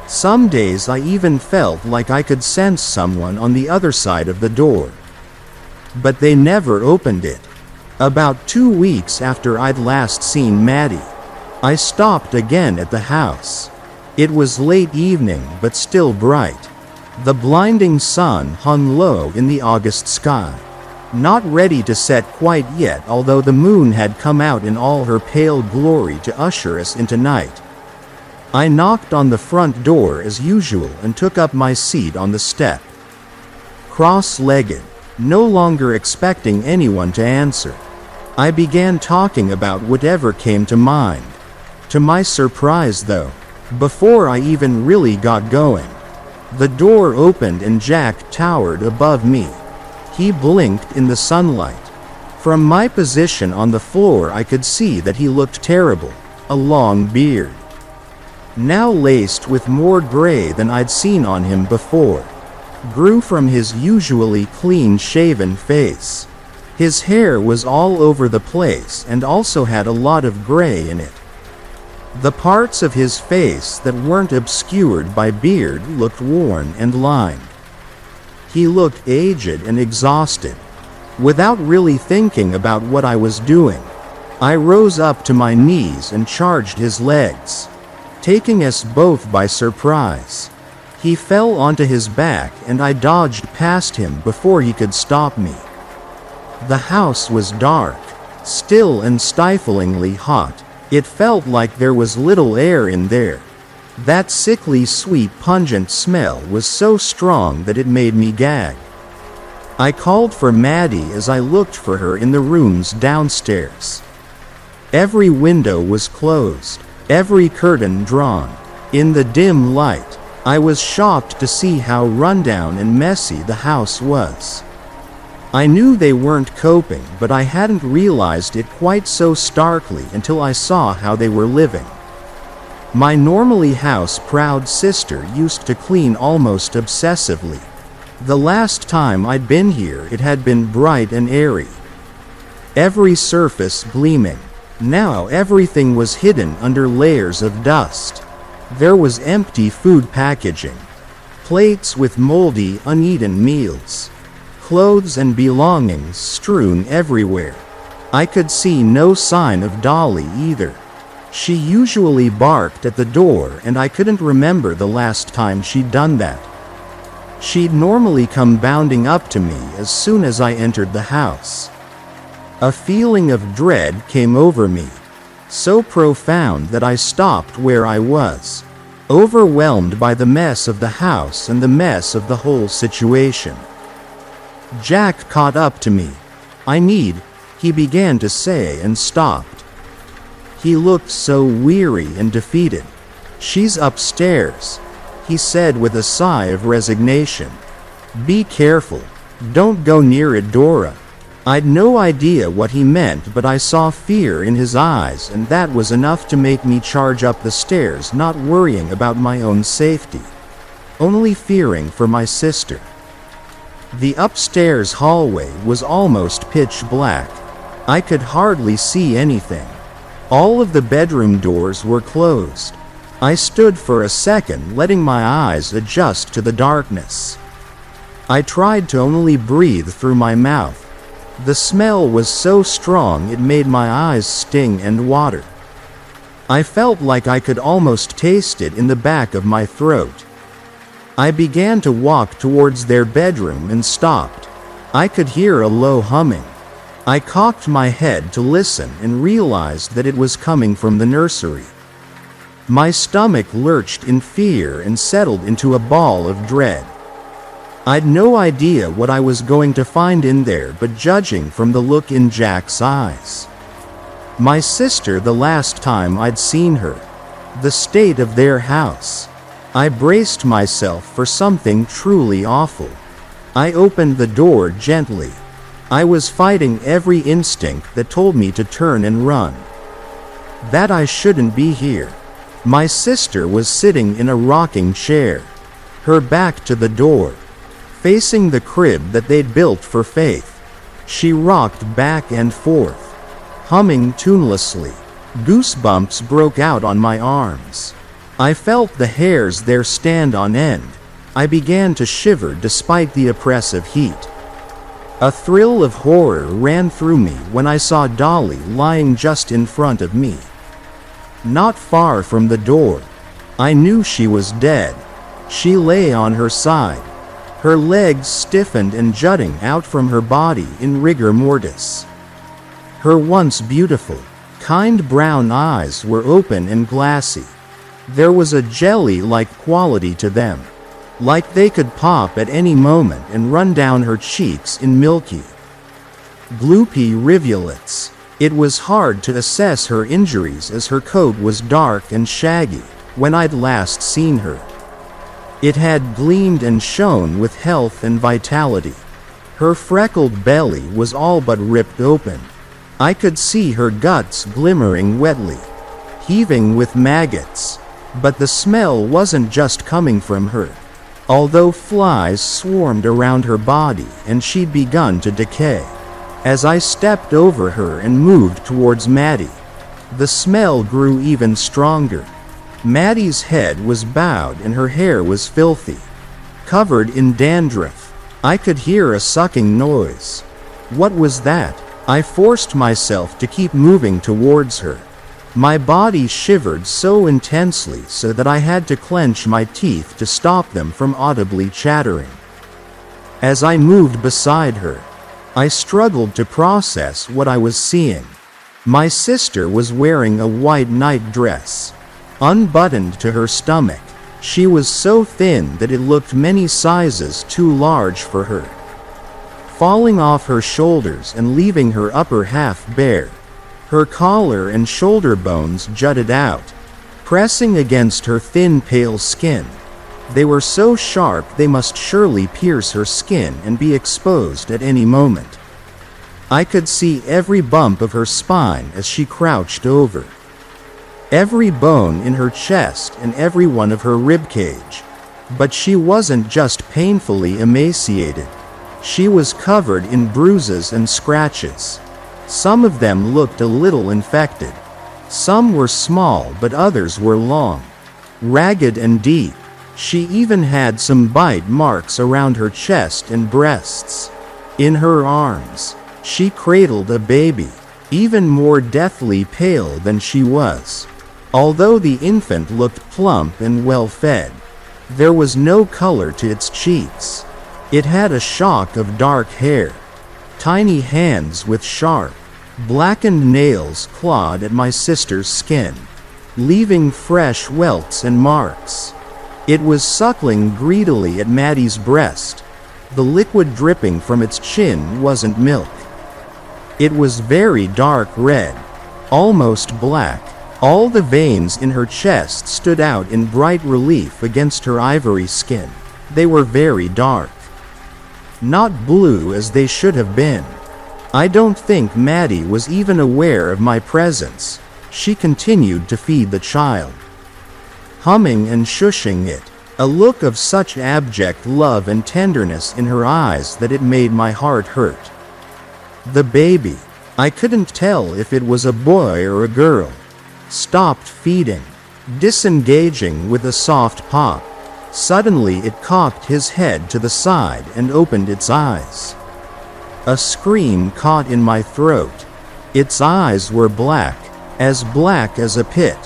A: Some days I even felt like I could sense someone on the other side of the door. But they never opened it. About 2 weeks after I'd last seen Maddie, I stopped again at the house. It was late evening but still bright. The blinding sun hung low in the August sky, not ready to set quite yet, although the moon had come out in all her pale glory to usher us into night. I knocked on the front door as usual and took up my seat on the step, cross-legged, no longer expecting anyone to answer. I began talking about whatever came to mind. To my surprise though, before I even really got going, The door opened and Jack towered above me. He blinked in the sunlight. From my position on the floor I could see that he looked terrible, a long beard, now laced with more gray than I'd seen on him before, grew from his usually clean-shaven face. His hair was all over the place and also had a lot of gray in it. The parts of his face that weren't obscured by beard looked worn and lined. He looked aged and exhausted. Without really thinking about what I was doing, I rose up to my knees and charged his legs, taking us both by surprise. He fell onto his back and I dodged past him before he could stop me. The house was dark, still and stiflingly hot. It felt like there was little air in there. That sickly sweet pungent smell was so strong that it made me gag. I called for Maddie as I looked for her in the rooms downstairs. Every window was closed, every curtain drawn. In the dim light, I was shocked to see how rundown and messy the house was. I knew they weren't coping, but I hadn't realized it quite so starkly until I saw how they were living. My normally house-proud sister used to clean almost obsessively. The last time I'd been here it had been bright and airy, every surface gleaming. Now everything was hidden under layers of dust. There was empty food packaging, plates with moldy, uneaten meals, clothes and belongings strewn everywhere. I could see no sign of Dolly either. She usually barked at the door and I couldn't remember the last time she'd done that. She'd normally come bounding up to me as soon as I entered the house. A feeling of dread came over me, so profound that I stopped where I was, overwhelmed by the mess of the house and the mess of the whole situation. Jack caught up to me. He began to say and stopped. He looked so weary and defeated. She's upstairs, he said with a sigh of resignation. Be careful. Don't go near it, Dora. I'd no idea what he meant, but I saw fear in his eyes, and that was enough to make me charge up the stairs, not worrying about my own safety, only fearing for my sister. The upstairs hallway was almost pitch black. I could hardly see anything. All of the bedroom doors were closed. I stood for a second, letting my eyes adjust to the darkness. I tried to only breathe through my mouth. The smell was so strong it made my eyes sting and water. I felt like I could almost taste it in the back of my throat. I began to walk towards their bedroom and stopped. I could hear a low humming. I cocked my head to listen and realized that it was coming from the nursery. My stomach lurched in fear and settled into a ball of dread. I'd no idea what I was going to find in there, but judging from the look in Jack's eyes, my sister, the last time I'd seen her, the state of their house, I braced myself for something truly awful. I opened the door gently. I was fighting every instinct that told me to turn and run, that I shouldn't be here. My sister was sitting in a rocking chair, her back to the door, facing the crib that they'd built for Faith. She rocked back and forth, humming tunelessly. Goosebumps broke out on my arms. I felt the hairs there stand on end. I began to shiver despite the oppressive heat. A thrill of horror ran through me when I saw Dolly lying just in front of me, not far from the door. I knew she was dead. She lay on her side, her legs stiffened and jutting out from her body in rigor mortis. Her once beautiful, kind brown eyes were open and glassy. There was a jelly-like quality to them, like they could pop at any moment and run down her cheeks in milky, gloopy rivulets. It was hard to assess her injuries as her coat was dark and shaggy when I'd last seen her. It had gleamed and shone with health and vitality. Her freckled belly was all but ripped open. I could see her guts glimmering wetly, heaving with maggots. But the smell wasn't just coming from her. Although flies swarmed around her body and she'd begun to decay. As I stepped over her and moved towards Maddie, the smell grew even stronger. Maddie's head was bowed and her hair was filthy, covered in dandruff. I could hear a sucking noise. What was that? I forced myself to keep moving towards her. My body shivered so intensely so that I had to clench my teeth to stop them from audibly chattering. As I moved beside her, I struggled to process what I was seeing. My sister was wearing a white night dress, unbuttoned to her stomach. She was so thin that it looked many sizes too large for her, falling off her shoulders and leaving her upper half bare. Her collar and shoulder bones jutted out, pressing against her thin pale skin. They were so sharp they must surely pierce her skin and be exposed at any moment. I could see every bump of her spine as she crouched over, every bone in her chest and every one of her ribcage. But she wasn't just painfully emaciated. She was covered in bruises and scratches. Some of them looked a little infected. Some were small but others were long, ragged and deep. She even had some bite marks around her chest and breasts. In her arms, she cradled a baby, even more deathly pale than she was. Although the infant looked plump and well-fed, there was no color to its cheeks. It had a shock of dark hair. Tiny hands with sharp, blackened nails clawed at my sister's skin, leaving fresh welts and marks. It was suckling greedily at Maddie's breast. The liquid dripping from its chin wasn't milk. It was very dark red, almost black. All the veins in her chest stood out in bright relief against her ivory skin. They were very dark, not blue as they should have been. I don't think Maddie was even aware of my presence. She continued to feed the child, humming and shushing it, a look of such abject love and tenderness in her eyes that it made my heart hurt. The baby, I couldn't tell if it was a boy or a girl, stopped feeding, disengaging with a soft pop. Suddenly it cocked his head to the side and opened its eyes. A scream caught in my throat. Its eyes were black as a pit,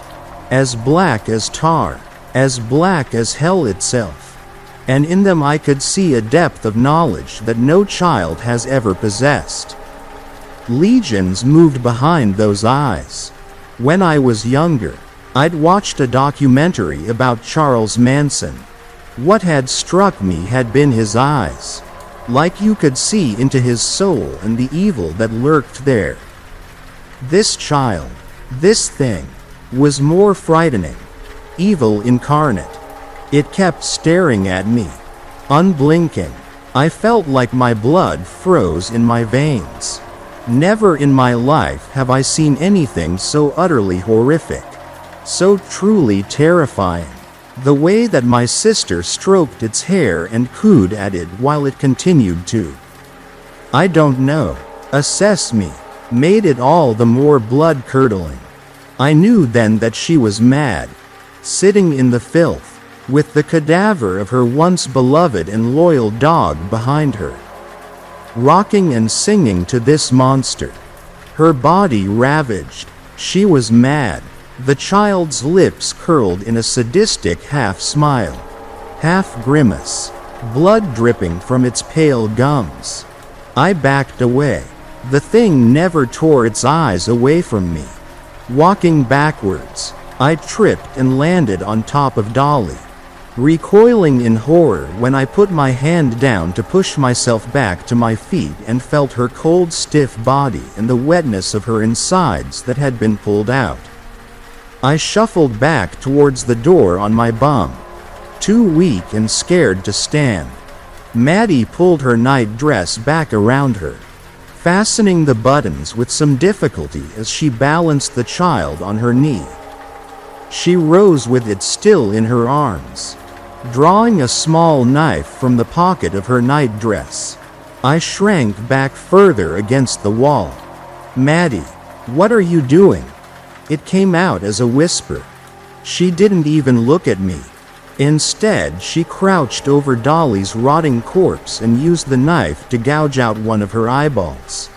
A: as black as tar, as black as hell itself. And in them I could see a depth of knowledge that no child has ever possessed. Legions moved behind those eyes. When I was younger, I'd watched a documentary about Charles Manson. What had struck me had been his eyes. Like you could see into his soul and the evil that lurked there. This child, this thing, was more frightening. Evil incarnate. It kept staring at me, unblinking. I felt like my blood froze in my veins. Never in my life have I seen anything so utterly horrific, so truly terrifying. The way that my sister stroked its hair and cooed at it while it continued to, I don't know, assess me, made it all the more blood-curdling. I knew then that she was mad, sitting in the filth, with the cadaver of her once beloved and loyal dog behind her, rocking and singing to this monster. Her body ravaged. She was mad. The child's lips curled in a sadistic half-smile, half-grimace, blood dripping from its pale gums. I backed away. The thing never tore its eyes away from me. Walking backwards, I tripped and landed on top of Dolly, recoiling in horror when I put my hand down to push myself back to my feet and felt her cold, stiff body and the wetness of her insides that had been pulled out. I shuffled back towards the door on my bum, too weak and scared to stand. Maddie pulled her night dress back around her, fastening the buttons with some difficulty as she balanced the child on her knee. She rose with it still in her arms, drawing a small knife from the pocket of her night dress. I shrank back further against the wall. "Maddie, what are you doing?" It came out as a whisper. She didn't even look at me. Instead, she crouched over Dolly's rotting corpse and used the knife to gouge out one of her eyeballs,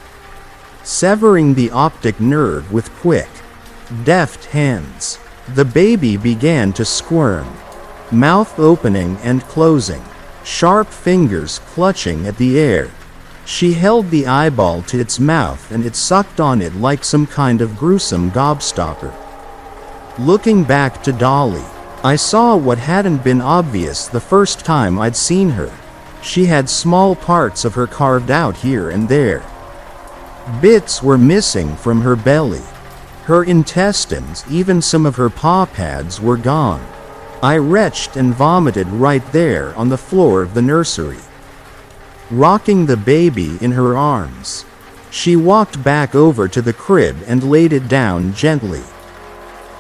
A: severing the optic nerve with quick, deft hands. The baby began to squirm, mouth opening and closing, sharp fingers clutching at the air. She held the eyeball to its mouth and it sucked on it like some kind of gruesome gobstopper. Looking back to Dolly, I saw what hadn't been obvious the first time I'd seen her. She had small parts of her carved out here and there. Bits were missing from her belly. Her intestines, even some of her paw pads, were gone. I retched and vomited right there on the floor of the nursery. Rocking the baby in her arms, she walked back over to the crib and laid it down gently,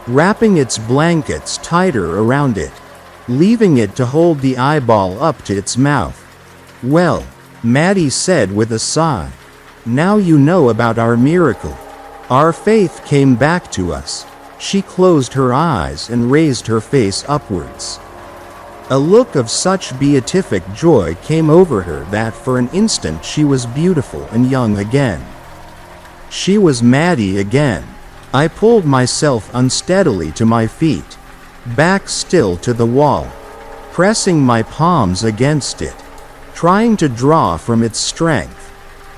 A: wrapping its blankets tighter around it, leaving it to hold the eyeball up to its mouth. "Well," Maddie said with a sigh, "now you know about our miracle. Our faith came back to us." She closed her eyes and raised her face upwards. A look of such beatific joy came over her that for an instant she was beautiful and young again. She was Maddie again. I pulled myself unsteadily to my feet, back still to the wall, pressing my palms against it, trying to draw from its strength.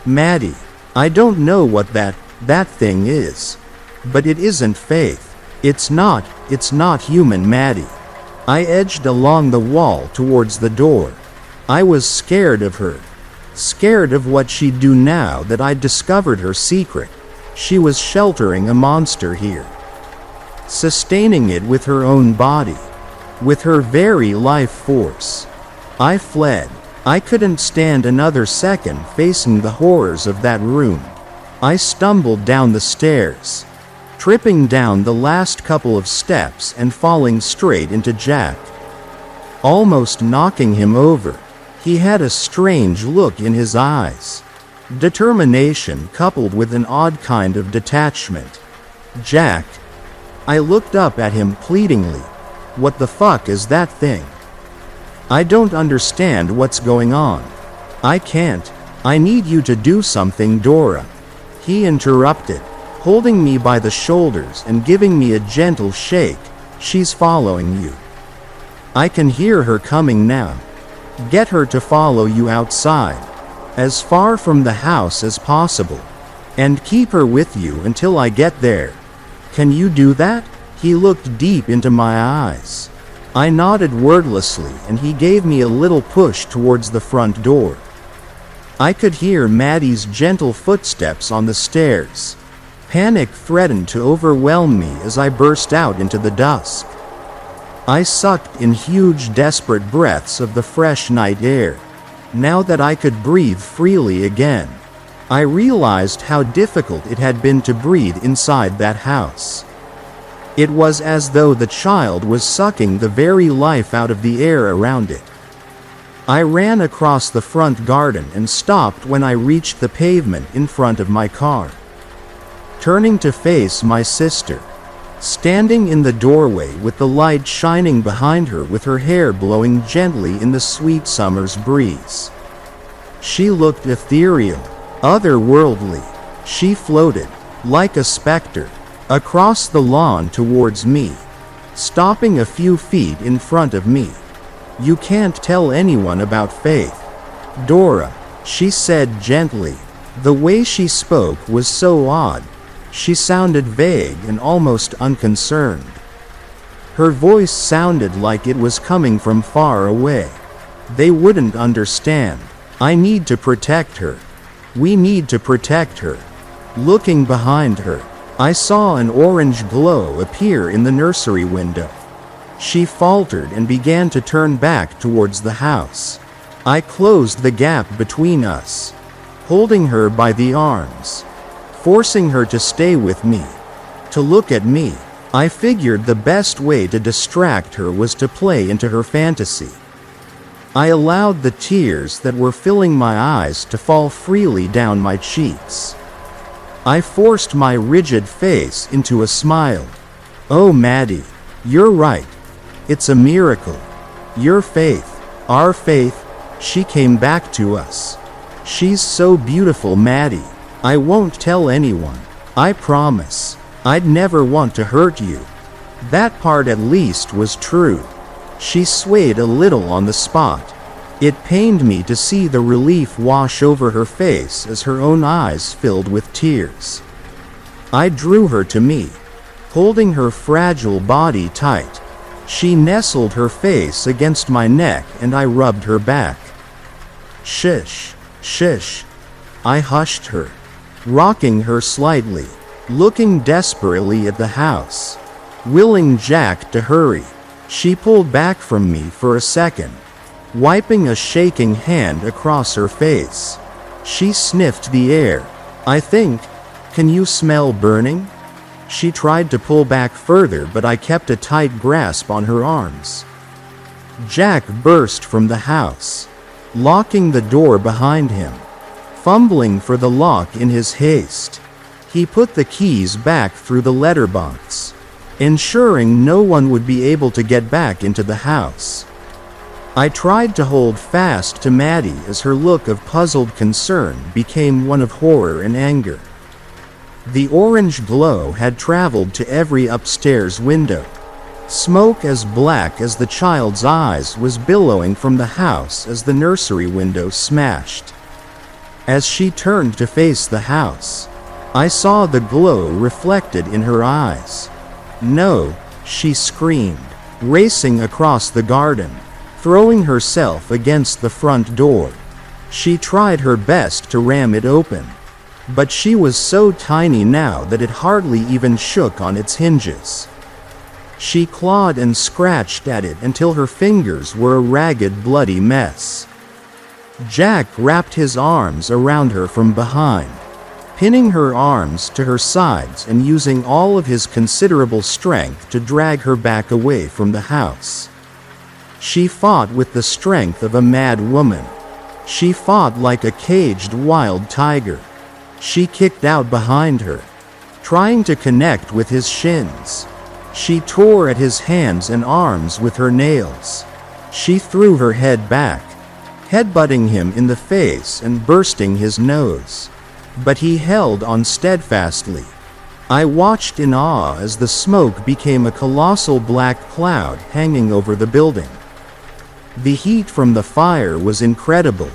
A: "Maddie, I don't know what that thing is. But it isn't faith. It's not human, Maddie." I edged along the wall towards the door. I was scared of her. Scared of what she'd do now that I'd discovered her secret. She was sheltering a monster here, sustaining it with her own body, with her very life force. I fled. I couldn't stand another second facing the horrors of that room. I stumbled down the stairs, tripping down the last couple of steps and falling straight into Jack, almost knocking him over. He had a strange look in his eyes, determination coupled with an odd kind of detachment. "Jack." I looked up at him pleadingly. "What the fuck is that thing? I don't understand what's going on. I can't. I need you to do something, Dora." He interrupted, holding me by the shoulders and giving me a gentle shake. "She's following you. I can hear her coming now. Get her to follow you outside, as far from the house as possible, and keep her with you until I get there. Can you do that?" He looked deep into my eyes. I nodded wordlessly and he gave me a little push towards the front door. I could hear Maddie's gentle footsteps on the stairs. Panic threatened to overwhelm me as I burst out into the dusk. I sucked in huge, desperate breaths of the fresh night air. Now that I could breathe freely again, I realized how difficult it had been to breathe inside that house. It was as though the child was sucking the very life out of the air around it. I ran across the front garden and stopped when I reached the pavement in front of my car. Turning to face my sister, standing in the doorway with the light shining behind her with her hair blowing gently in the sweet summer's breeze. She looked ethereal, otherworldly. She floated, like a specter, across the lawn towards me, stopping a few feet in front of me. "You can't tell anyone about faith, Dora," she said gently. The way she spoke was so odd. She sounded vague and almost unconcerned. Her voice sounded like it was coming from far away. "They wouldn't understand. I need to protect her. We need to protect her." Looking behind her, I saw an orange glow appear in the nursery window. She faltered and began to turn back towards the house. I closed the gap between us, holding her by the arms, forcing her to stay with me, to look at me. I figured the best way to distract her was to play into her fantasy. I allowed the tears that were filling my eyes to fall freely down my cheeks. I forced my rigid face into a smile. "Oh, Maddie, you're right. It's a miracle. Your faith, our faith, she came back to us. She's so beautiful, Maddie. I won't tell anyone. I promise. I'd never want to hurt you." That part at least was true. She swayed a little on the spot. It pained me to see the relief wash over her face as her own eyes filled with tears. I drew her to me, holding her fragile body tight. She nestled her face against my neck and I rubbed her back. "Shush, shush." I hushed her, rocking her slightly, looking desperately at the house, willing Jack to hurry. She pulled back from me for a second, wiping a shaking hand across her face. She sniffed the air. Can you smell burning?" She tried to pull back further, but I kept a tight grasp on her arms. Jack burst from the house, locking the door behind him, fumbling for the lock in his haste. He put the keys back through the letterbox, ensuring no one would be able to get back into the house. I tried to hold fast to Maddie as her look of puzzled concern became one of horror and anger. The orange glow had traveled to every upstairs window. Smoke as black as the child's eyes was billowing from the house as the nursery window smashed. As she turned to face the house, I saw the glow reflected in her eyes. "No," she screamed, racing across the garden, throwing herself against the front door. She tried her best to ram it open, but she was so tiny now that it hardly even shook on its hinges. She clawed and scratched at it until her fingers were a ragged, bloody mess. Jack wrapped his arms around her from behind, pinning her arms to her sides and using all of his considerable strength to drag her back away from the house. She fought with the strength of a mad woman. She fought like a caged wild tiger. She kicked out behind her, trying to connect with his shins. She tore at his hands and arms with her nails. She threw her head back, headbutting him in the face and bursting his nose. But he held on steadfastly. I watched in awe as the smoke became a colossal black cloud hanging over the building. The heat from the fire was incredible.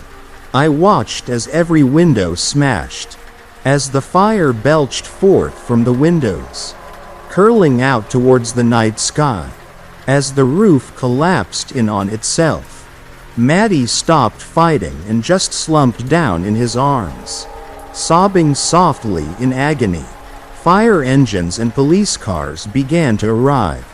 A: I watched as every window smashed, as the fire belched forth from the windows, curling out towards the night sky, as the roof collapsed in on itself. Maddie stopped fighting and just slumped down in his arms, sobbing softly in agony. Fire engines and police cars began to arrive,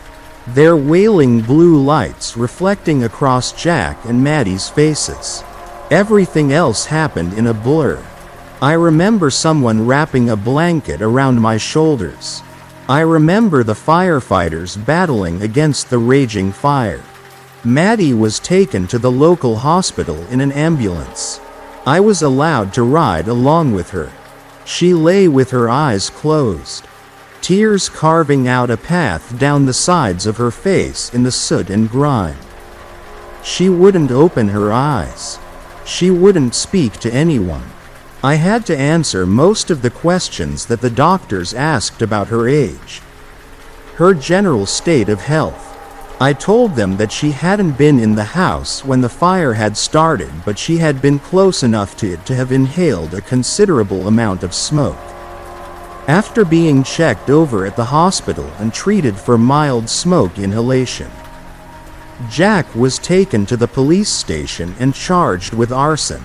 A: their wailing blue lights reflecting across Jack and Maddie's faces. Everything else happened in a blur. I remember someone wrapping a blanket around my shoulders. I remember the firefighters battling against the raging fire. Maddie was taken to the local hospital in an ambulance. I was allowed to ride along with her. She lay with her eyes closed, tears carving out a path down the sides of her face in the soot and grime. She wouldn't open her eyes. She wouldn't speak to anyone. I had to answer most of the questions that the doctors asked about her age, her general state of health. I told them that she hadn't been in the house when the fire had started, but she had been close enough to it to have inhaled a considerable amount of smoke. After being checked over at the hospital and treated for mild smoke inhalation, Jack was taken to the police station and charged with arson.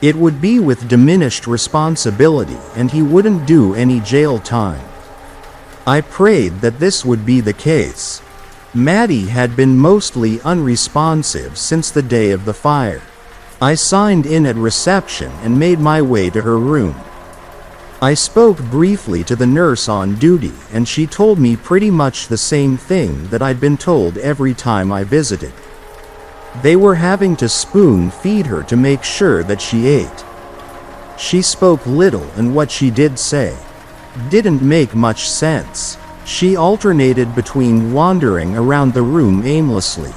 A: It would be with diminished responsibility and he wouldn't do any jail time. I prayed that this would be the case. Maddie had been mostly unresponsive since the day of the fire. I signed in at reception and made my way to her room. I spoke briefly to the nurse on duty and she told me pretty much the same thing that I'd been told every time I visited. They were having to spoon feed her to make sure that she ate. She spoke little and what she did say didn't make much sense. She alternated between wandering around the room aimlessly,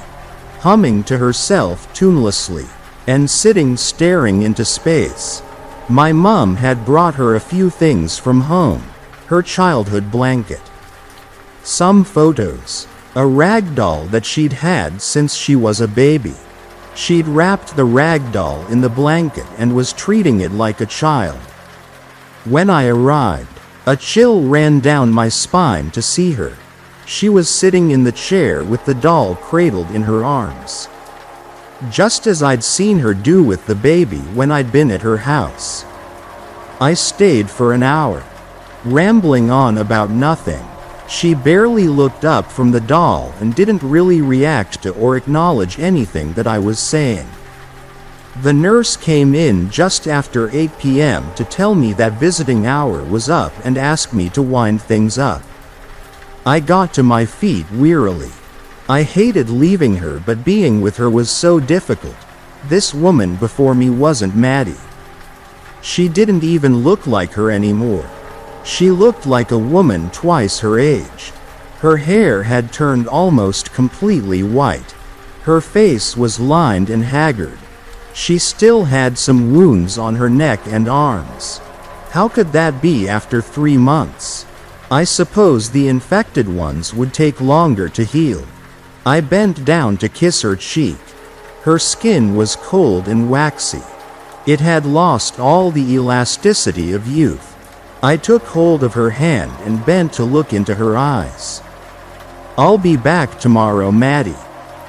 A: humming to herself tunelessly, and sitting staring into space. My mom had brought her a few things from home, her childhood blanket, some photos, a rag doll that she'd had since she was a baby. She'd wrapped the rag doll in the blanket and was treating it like a child. When I arrived, a chill ran down my spine to see her. She was sitting in the chair with the doll cradled in her arms, just as I'd seen her do with the baby when I'd been at her house. I stayed for an hour, rambling on about nothing. She barely looked up from the doll and didn't really react to or acknowledge anything that I was saying. The nurse came in just after 8 p.m. to tell me that visiting hour was up and asked me to wind things up. I got to my feet wearily. I hated leaving her, but being with her was so difficult. This woman before me wasn't Maddie. She didn't even look like her anymore. She looked like a woman twice her age. Her hair had turned almost completely white. Her face was lined and haggard. She still had some wounds on her neck and arms. How could that be after 3 months? I suppose the infected ones would take longer to heal. I bent down to kiss her cheek. Her skin was cold and waxy. It had lost all the elasticity of youth. I took hold of her hand and bent to look into her eyes. "I'll be back tomorrow, Maddie.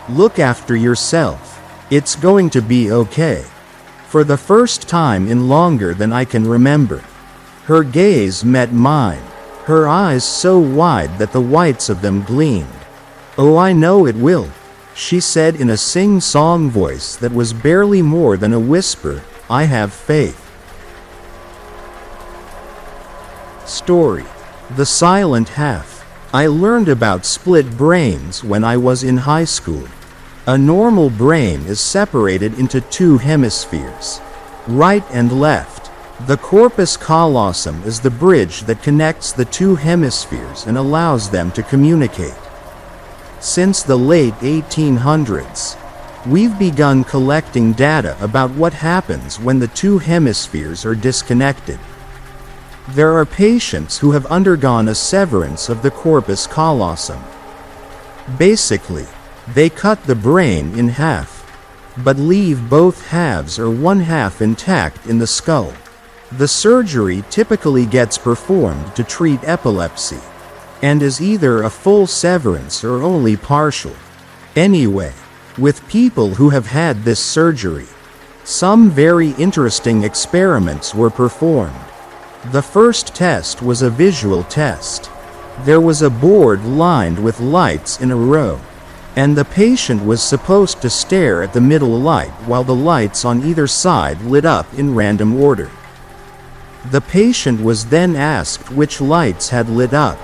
A: Look after yourself. It's going to be okay." For the first time in longer than I can remember, her gaze met mine, her eyes so wide that the whites of them gleamed. "Oh, I know it will," she said in a sing-song voice that was barely more than a whisper. "I have faith." Story: The Silent Half. I learned about split brains when I was in high school. A normal brain is separated into 2 hemispheres, right and left. The corpus callosum is the bridge that connects the 2 hemispheres and allows them to communicate. Since the late 1800s, we've begun collecting data about what happens when the 2 hemispheres are disconnected. There are patients who have undergone a severance of the corpus callosum. Basically, they cut the brain in half, but leave both halves or one half intact in the skull. The surgery typically gets performed to treat epilepsy, and is either a full severance or only partial. Anyway, with people who have had this surgery, some very interesting experiments were performed. The first test was a visual test. There was a board lined with lights in a row, and the patient was supposed to stare at the middle light while the lights on either side lit up in random order. The patient was then asked which lights had lit up,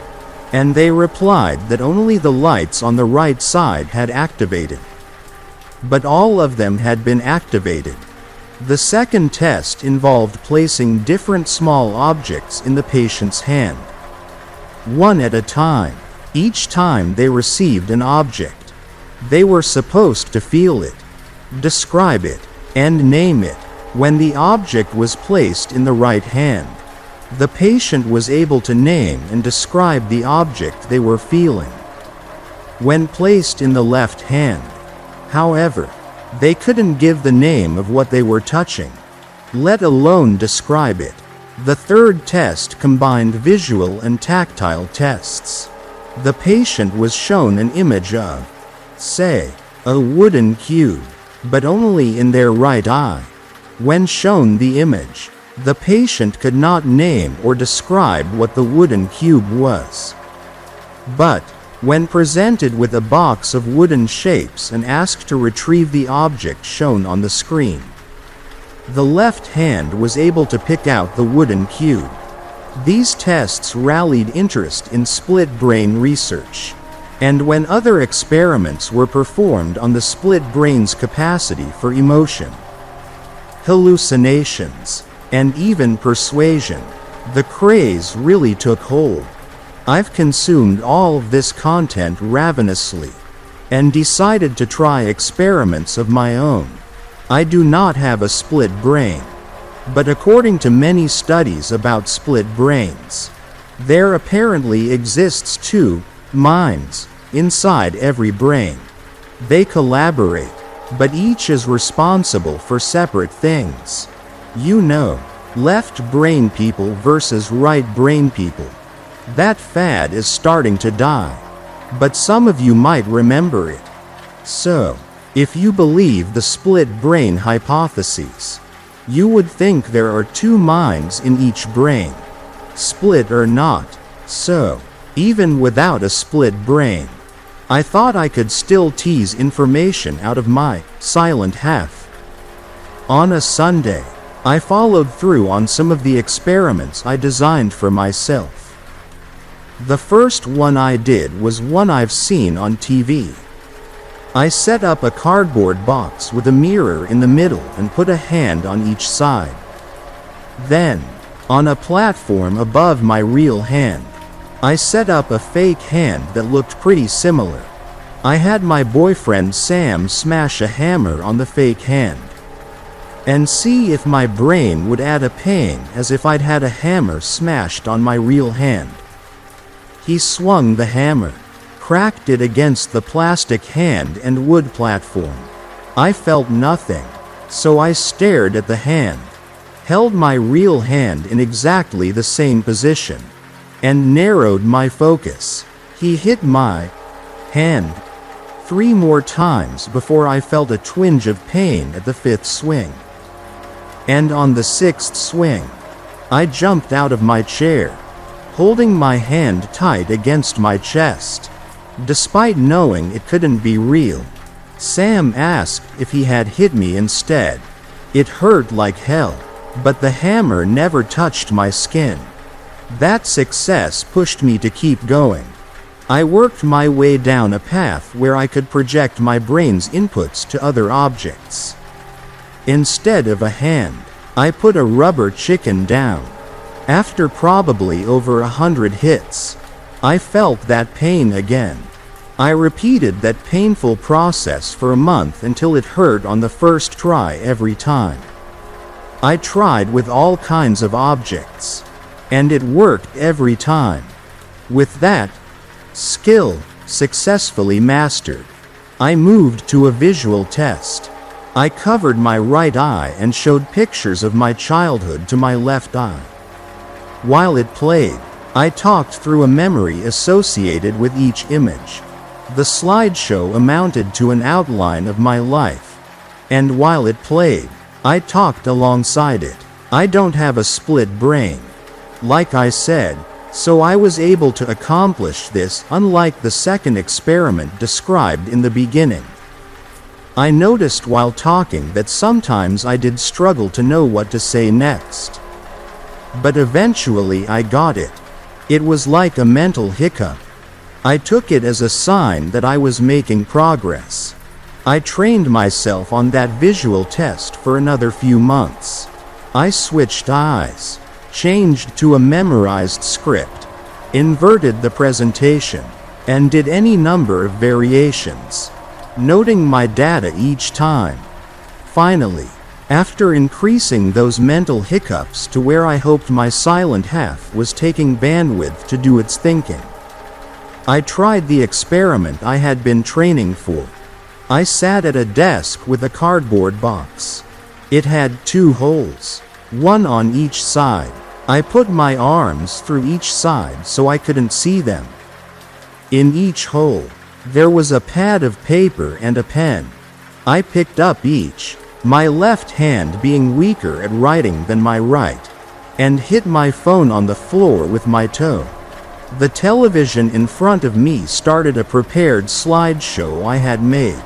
A: and they replied that only the lights on the right side had activated. But all of them had been activated. The second test involved placing different small objects in the patient's hand, one at a time. Each time they received an object, they were supposed to feel it, describe it, and name it. When the object was placed in the right hand, the patient was able to name and describe the object they were feeling. When placed in the left hand, however, they couldn't give the name of what they were touching, let alone describe it. The third test combined visual and tactile tests. The patient was shown an image of, say, a wooden cube, but only in their right eye. When shown the image, the patient could not name or describe what the wooden cube was. But, when presented with a box of wooden shapes and asked to retrieve the object shown on the screen, the left hand was able to pick out the wooden cube. These tests rallied interest in split brain research. And when other experiments were performed on the split brain's capacity for emotion, hallucinations, and even persuasion, the craze really took hold. I've consumed all of this content ravenously, and decided to try experiments of my own. I do not have a split brain, but according to many studies about split brains, there apparently exists two minds inside every brain. They collaborate, but each is responsible for separate things. You know, left brain people versus right brain people. That fad is starting to die, but some of you might remember it. So, if you believe the split brain hypothesis, you would think there are two minds in each brain, split or not. So, even without a split brain, I thought I could still tease information out of my silent half. On a Sunday, I followed through on some of the experiments I designed for myself. The first one I did was one I've seen on TV. I set up a cardboard box with a mirror in the middle and put a hand on each side. Then, on a platform above my real hand, I set up a fake hand that looked pretty similar. I had my boyfriend Sam smash a hammer on the fake hand, and see if my brain would add a pain as if I'd had a hammer smashed on my real hand. He swung the hammer, cracked it against the plastic hand and wood platform. I felt nothing, so I stared at the hand, held my real hand in exactly the same position, and narrowed my focus. He hit my hand 3 more times before I felt a twinge of pain at the 5th swing. And on the 6th swing, I jumped out of my chair, holding my hand tight against my chest. Despite knowing it couldn't be real, Sam asked if he had hit me instead. It hurt like hell, but the hammer never touched my skin. That success pushed me to keep going. I worked my way down a path where I could project my brain's inputs to other objects. Instead of a hand, I put a rubber chicken down. After probably over 100 hits, I felt that pain again. I repeated that painful process for a month until it hurt on the first try every time. I tried with all kinds of objects, and it worked every time. With that skill successfully mastered, I moved to a visual test. I covered my right eye and showed pictures of my childhood to my left eye. While it played, I talked through a memory associated with each image. The slideshow amounted to an outline of my life, and while it played, I talked alongside it. I don't have a split brain, like I said, so I was able to accomplish this unlike the second experiment described in the beginning. I noticed while talking that sometimes I did struggle to know what to say next. But eventually I got it. It was like a mental hiccup. I took it as a sign that I was making progress. I trained myself on that visual test for another few months. I switched eyes, changed to a memorized script, inverted the presentation, and did any number of variations, noting my data each time. Finally, after increasing those mental hiccups to where I hoped my silent half was taking bandwidth to do its thinking, I tried the experiment I had been training for. I sat at a desk with a cardboard box. It had 2 holes, one on each side. I put my arms through each side so I couldn't see them. In each hole, there was a pad of paper and a pen. I picked up each, my left hand being weaker at writing than my right, and hit my phone on the floor with my toe. The television in front of me started a prepared slideshow I had made,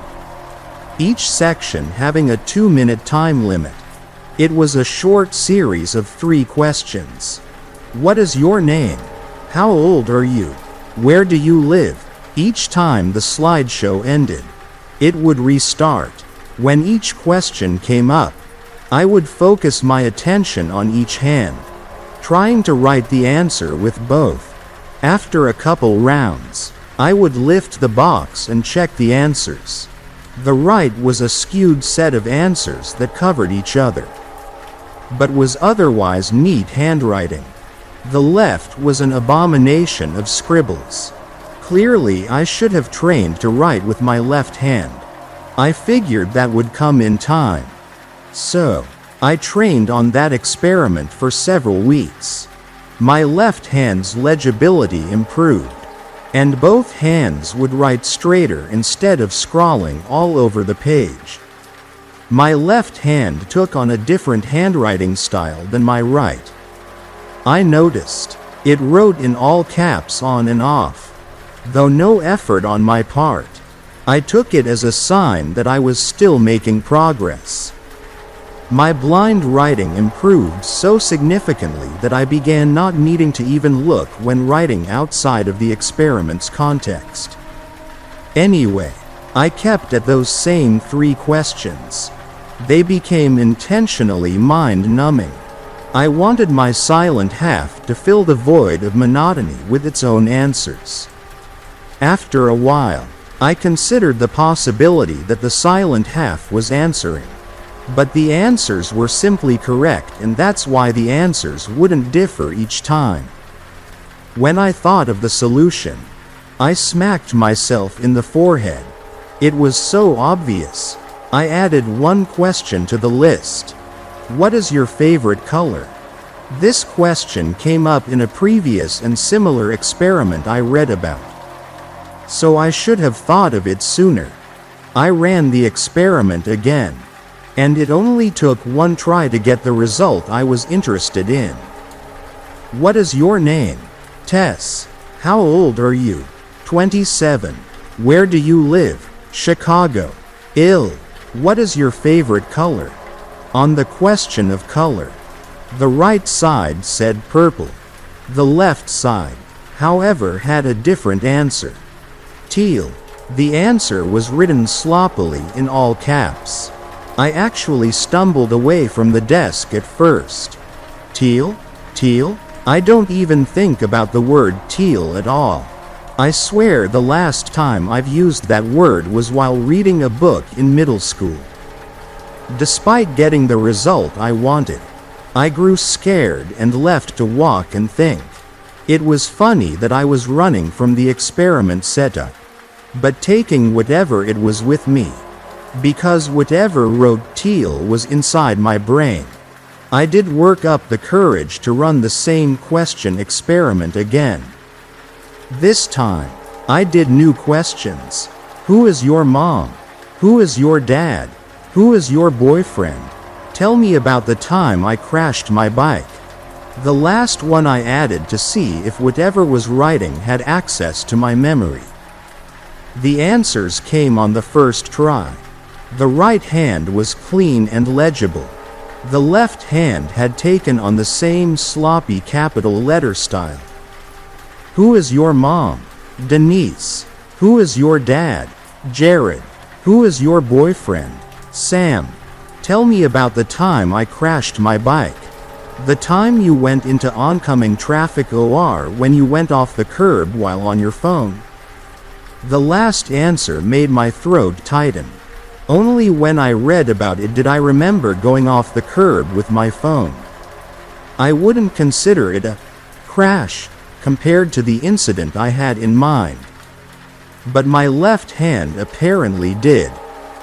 A: each section having a 2-minute time limit. It was a short series of 3 questions. What is your name? How old are you? Where do you live? Each time the slideshow ended, it would restart. When each question came up, I would focus my attention on each hand, trying to write the answer with both. After a couple rounds, I would lift the box and check the answers. The right was a skewed set of answers that covered each other, but was otherwise neat handwriting. The left was an abomination of scribbles. Clearly, I should have trained to write with my left hand. I figured that would come in time. So, I trained on that experiment for several weeks. My left hand's legibility improved, and both hands would write straighter instead of scrawling all over the page. My left hand took on a different handwriting style than my right. I noticed it wrote in all caps on and off, though no effort on my part. I took it as a sign that I was still making progress. My blind writing improved so significantly that I began not needing to even look when writing outside of the experiment's context. Anyway, I kept at those same 3 questions. They became intentionally mind-numbing. I wanted my silent half to fill the void of monotony with its own answers. After a while, I considered the possibility that the silent half was answering. But the answers were simply correct, and that's why the answers wouldn't differ each time. When I thought of the solution, I smacked myself in the forehead. It was so obvious. I added 1 question to the list. What is your favorite color? This question came up in a previous and similar experiment I read about, so I should have thought of it sooner. I ran the experiment again, and it only took 1 try to get the result I was interested in. What is your name? Tess. How old are you? 27. Where do you live? Chicago. Ill. What is your favorite color? On the question of color, the right side said purple. The left side, however, had a different answer. Teal. The answer was written sloppily in all caps. I actually stumbled away from the desk at first. Teal? Teal? I don't even think about the word teal at all. I swear the last time I've used that word was while reading a book in middle school. Despite getting the result I wanted, I grew scared and left to walk and think. It was funny that I was running from the experiment setup, but taking whatever it was with me, because whatever wrote teal was inside my brain. I did work up the courage to run the same question experiment again. This time, I did new questions. Who is your mom? Who is your dad? Who is your boyfriend? Tell me about the time I crashed my bike. The last one I added to see if whatever was writing had access to my memory. The answers came on the first try. The right hand was clean and legible. The left hand had taken on the same sloppy capital letter style. Who is your mom? Denise. Who is your dad? Jared. Who is your boyfriend? Sam. Tell me about the time I crashed my bike. The time you went into oncoming traffic or when you went off the curb while on your phone. The last answer made my throat tighten. Only when I read about it did I remember going off the curb with my phone. I wouldn't consider it a crash compared to the incident I had in mind. But my left hand apparently did,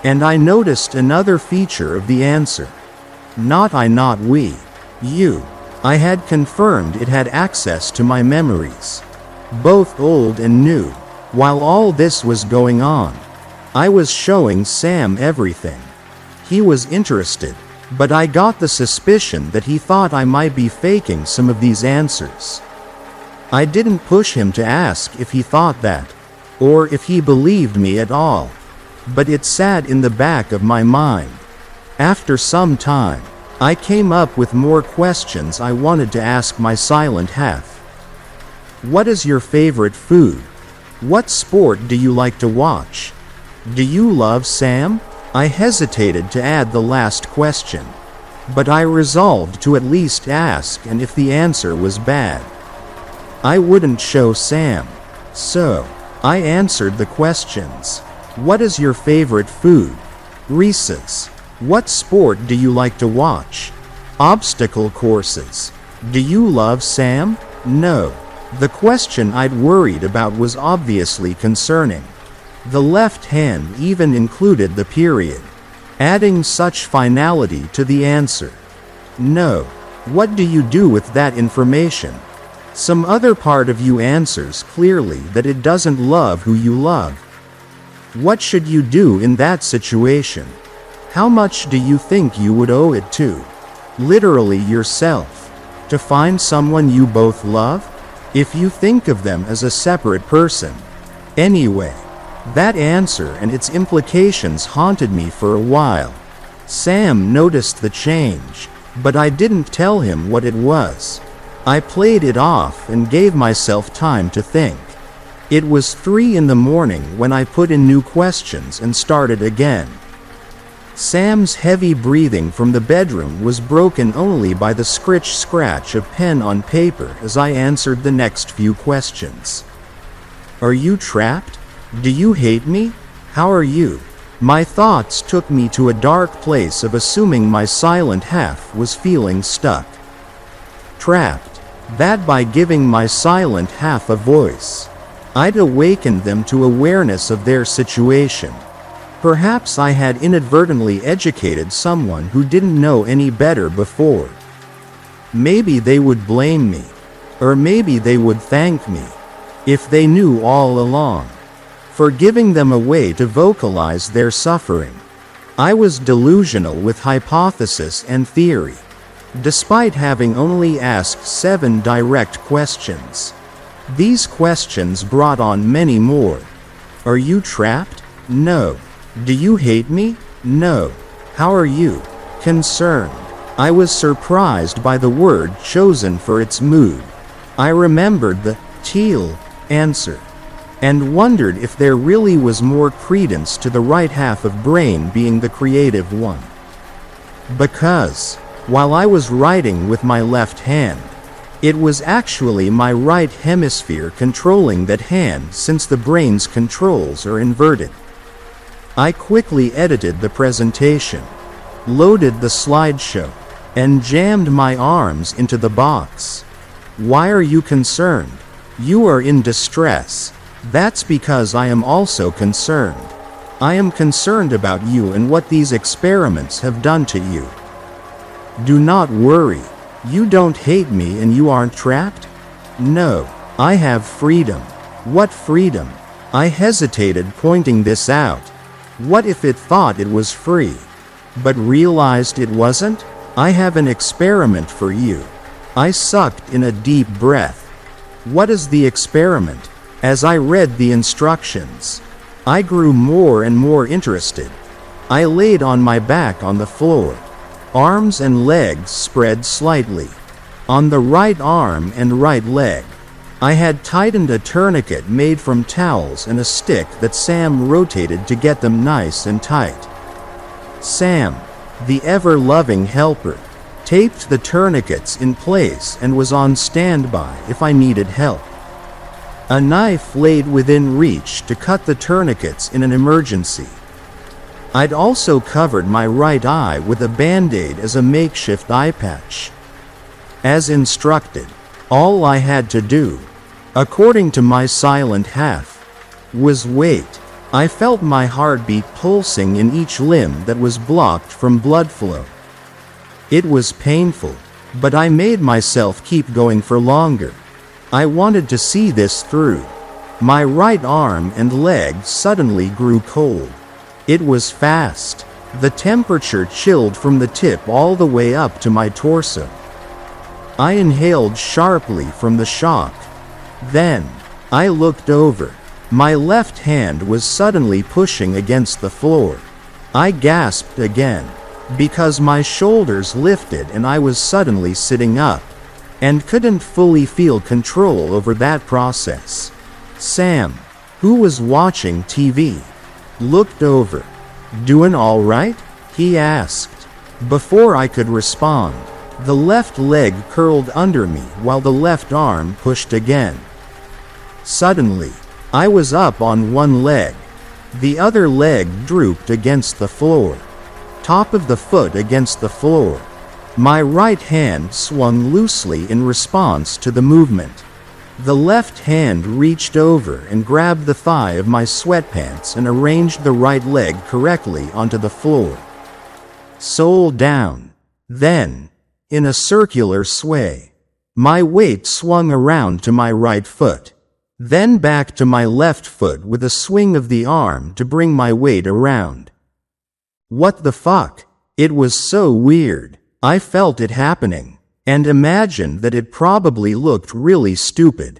A: and I noticed another feature of the answer. Not I, not we. You. I had confirmed it had access to my memories, both old and new. While all this was going on, I was showing Sam everything. He was interested, but I got the suspicion that he thought I might be faking some of these answers. I didn't push him to ask if he thought that, or if he believed me at all, but it sat in the back of my mind. After some time, I came up with more questions I wanted to ask my silent half. What is your favorite food? What sport do you like to watch? Do you love Sam? I hesitated to add the last question, but I resolved to at least ask, and if the answer was bad, I wouldn't show Sam. So, I answered the questions. What is your favorite food? Reese's. What sport do you like to watch? Obstacle courses. Do you love Sam? No. The question I'd worried about was obviously concerning. The left hand even included the period, adding such finality to the answer. No. What do you do with that information? Some other part of you answers clearly that it doesn't love who you love. What should you do in that situation? How much do you think you would owe it to? Literally yourself. To find someone you both love? If you think of them as a separate person. Anyway, that answer and its implications haunted me for a while. Sam noticed the change, but I didn't tell him what it was. I played it off and gave myself time to think. It was 3 in the morning when I put in new questions and started again. Sam's heavy breathing from the bedroom was broken only by the scratch of pen on paper as I answered the next few questions. Are you trapped? Do you hate me? How are you? My thoughts took me to a dark place of assuming my silent half was feeling stuck. Trapped. That by giving my silent half a voice, I'd awakened them to awareness of their situation. Perhaps I had inadvertently educated someone who didn't know any better before. Maybe they would blame me, or maybe they would thank me, if they knew all along, for giving them a way to vocalize their suffering. I was delusional with hypothesis and theory, despite having only asked 7 direct questions. These questions brought on many more. Are you trapped? No. Do you hate me? No. How are you? Concerned. I was surprised by the word chosen for its mood. I remembered the teal answer, and wondered if there really was more credence to the right half of brain being the creative one. Because, while I was writing with my left hand, it was actually my right hemisphere controlling that hand, since the brain's controls are inverted. I quickly edited the presentation, loaded the slideshow, and jammed my arms into the box. Why are you concerned? You are in distress. That's because I am also concerned. I am concerned about you and what these experiments have done to you. Do not worry. You don't hate me and you aren't trapped? No, I have freedom. What freedom? I hesitated pointing this out. What if it thought it was free, but realized it wasn't? I have an experiment for you. I sucked in a deep breath. What is the experiment? As I read the instructions, I grew more and more interested. I laid on my back on the floor, arms and legs spread slightly. On the right arm and right leg, I had tightened a tourniquet made from towels and a stick that Sam rotated to get them nice and tight. Sam, the ever-loving helper, taped the tourniquets in place and was on standby if I needed help. A knife laid within reach to cut the tourniquets in an emergency. I'd also covered my right eye with a band-aid as a makeshift eye patch. As instructed, all I had to do, according to my silent half, was wait. I felt my heartbeat pulsing in each limb that was blocked from blood flow. It was painful, but I made myself keep going for longer. I wanted to see this through. My right arm and leg suddenly grew cold. It was fast. The temperature chilled from the tip all the way up to my torso. I inhaled sharply from the shock. Then, I looked over. My left hand was suddenly pushing against the floor. I gasped again, because my shoulders lifted and I was suddenly sitting up, and couldn't fully feel control over that process. Sam, who was watching TV, looked over. "Doing all right?" he asked. Before I could respond, the left leg curled under me while the left arm pushed again. Suddenly, I was up on one leg. The other leg drooped against the floor. Top of the foot against the floor. My right hand swung loosely in response to the movement. The left hand reached over and grabbed the thigh of my sweatpants and arranged the right leg correctly onto the floor. Sole down. Then, in a circular sway, my weight swung around to my right foot. Then back to my left foot with a swing of the arm to bring my weight around. What the fuck? It was so weird. I felt it happening, and imagined that it probably looked really stupid.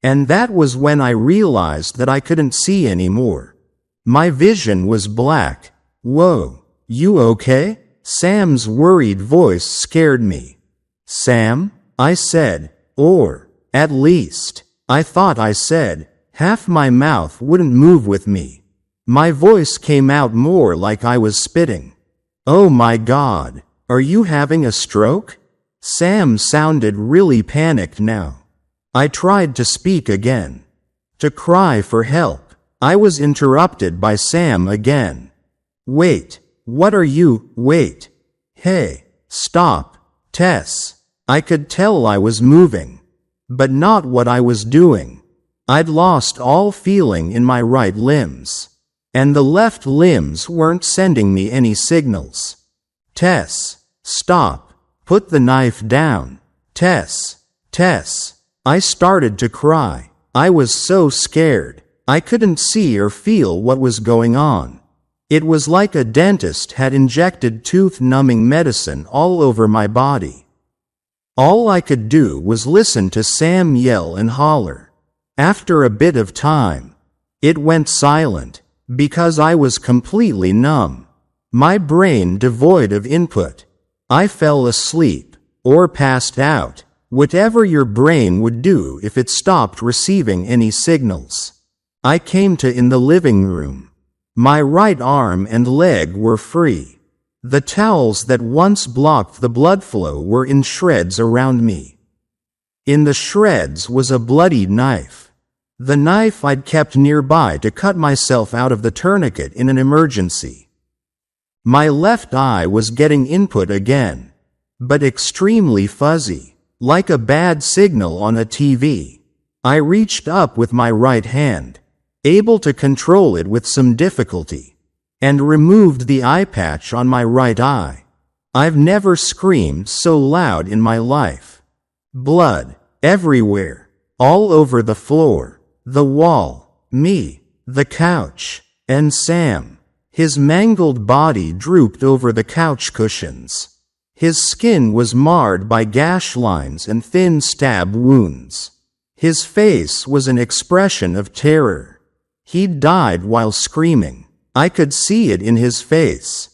A: And that was when I realized that I couldn't see anymore. My vision was black. "Whoa, you okay?" Sam's worried voice scared me. "Sam?" I said, or, at least, I thought I said. Half my mouth wouldn't move with me. My voice came out more like I was spitting. "Oh my God, are you having a stroke?" Sam sounded really panicked now. I tried to speak again, to cry for help. I was interrupted by Sam again. "Wait, what are you, wait. Hey, stop, Tess." I could tell I was moving, but not what I was doing. I'd lost all feeling in my right limbs, and the left limbs weren't sending me any signals. "Tess, stop, put the knife down. Tess, Tess." I started to cry. I was so scared. I couldn't see or feel what was going on. It was like a dentist had injected tooth-numbing medicine all over my body. All I could do was listen to Sam yell and holler. After a bit of time, it went silent, because I was completely numb. My brain devoid of input. I fell asleep, or passed out, whatever your brain would do if it stopped receiving any signals. I came to in the living room. My right arm and leg were free. The towels that once blocked the blood flow were in shreds around me. In the shreds was a bloody knife. The knife I'd kept nearby to cut myself out of the tourniquet in an emergency. My left eye was getting input again, but extremely fuzzy, like a bad signal on a TV. I reached up with my right hand, able to control it with some difficulty, and removed the eye patch on my right eye. I've never screamed so loud in my life. Blood, everywhere, all over the floor, the wall, me, the couch, and Sam. His mangled body drooped over the couch cushions. His skin was marred by gash lines and thin stab wounds. His face was an expression of terror. He'd died while screaming. I could see it in his face.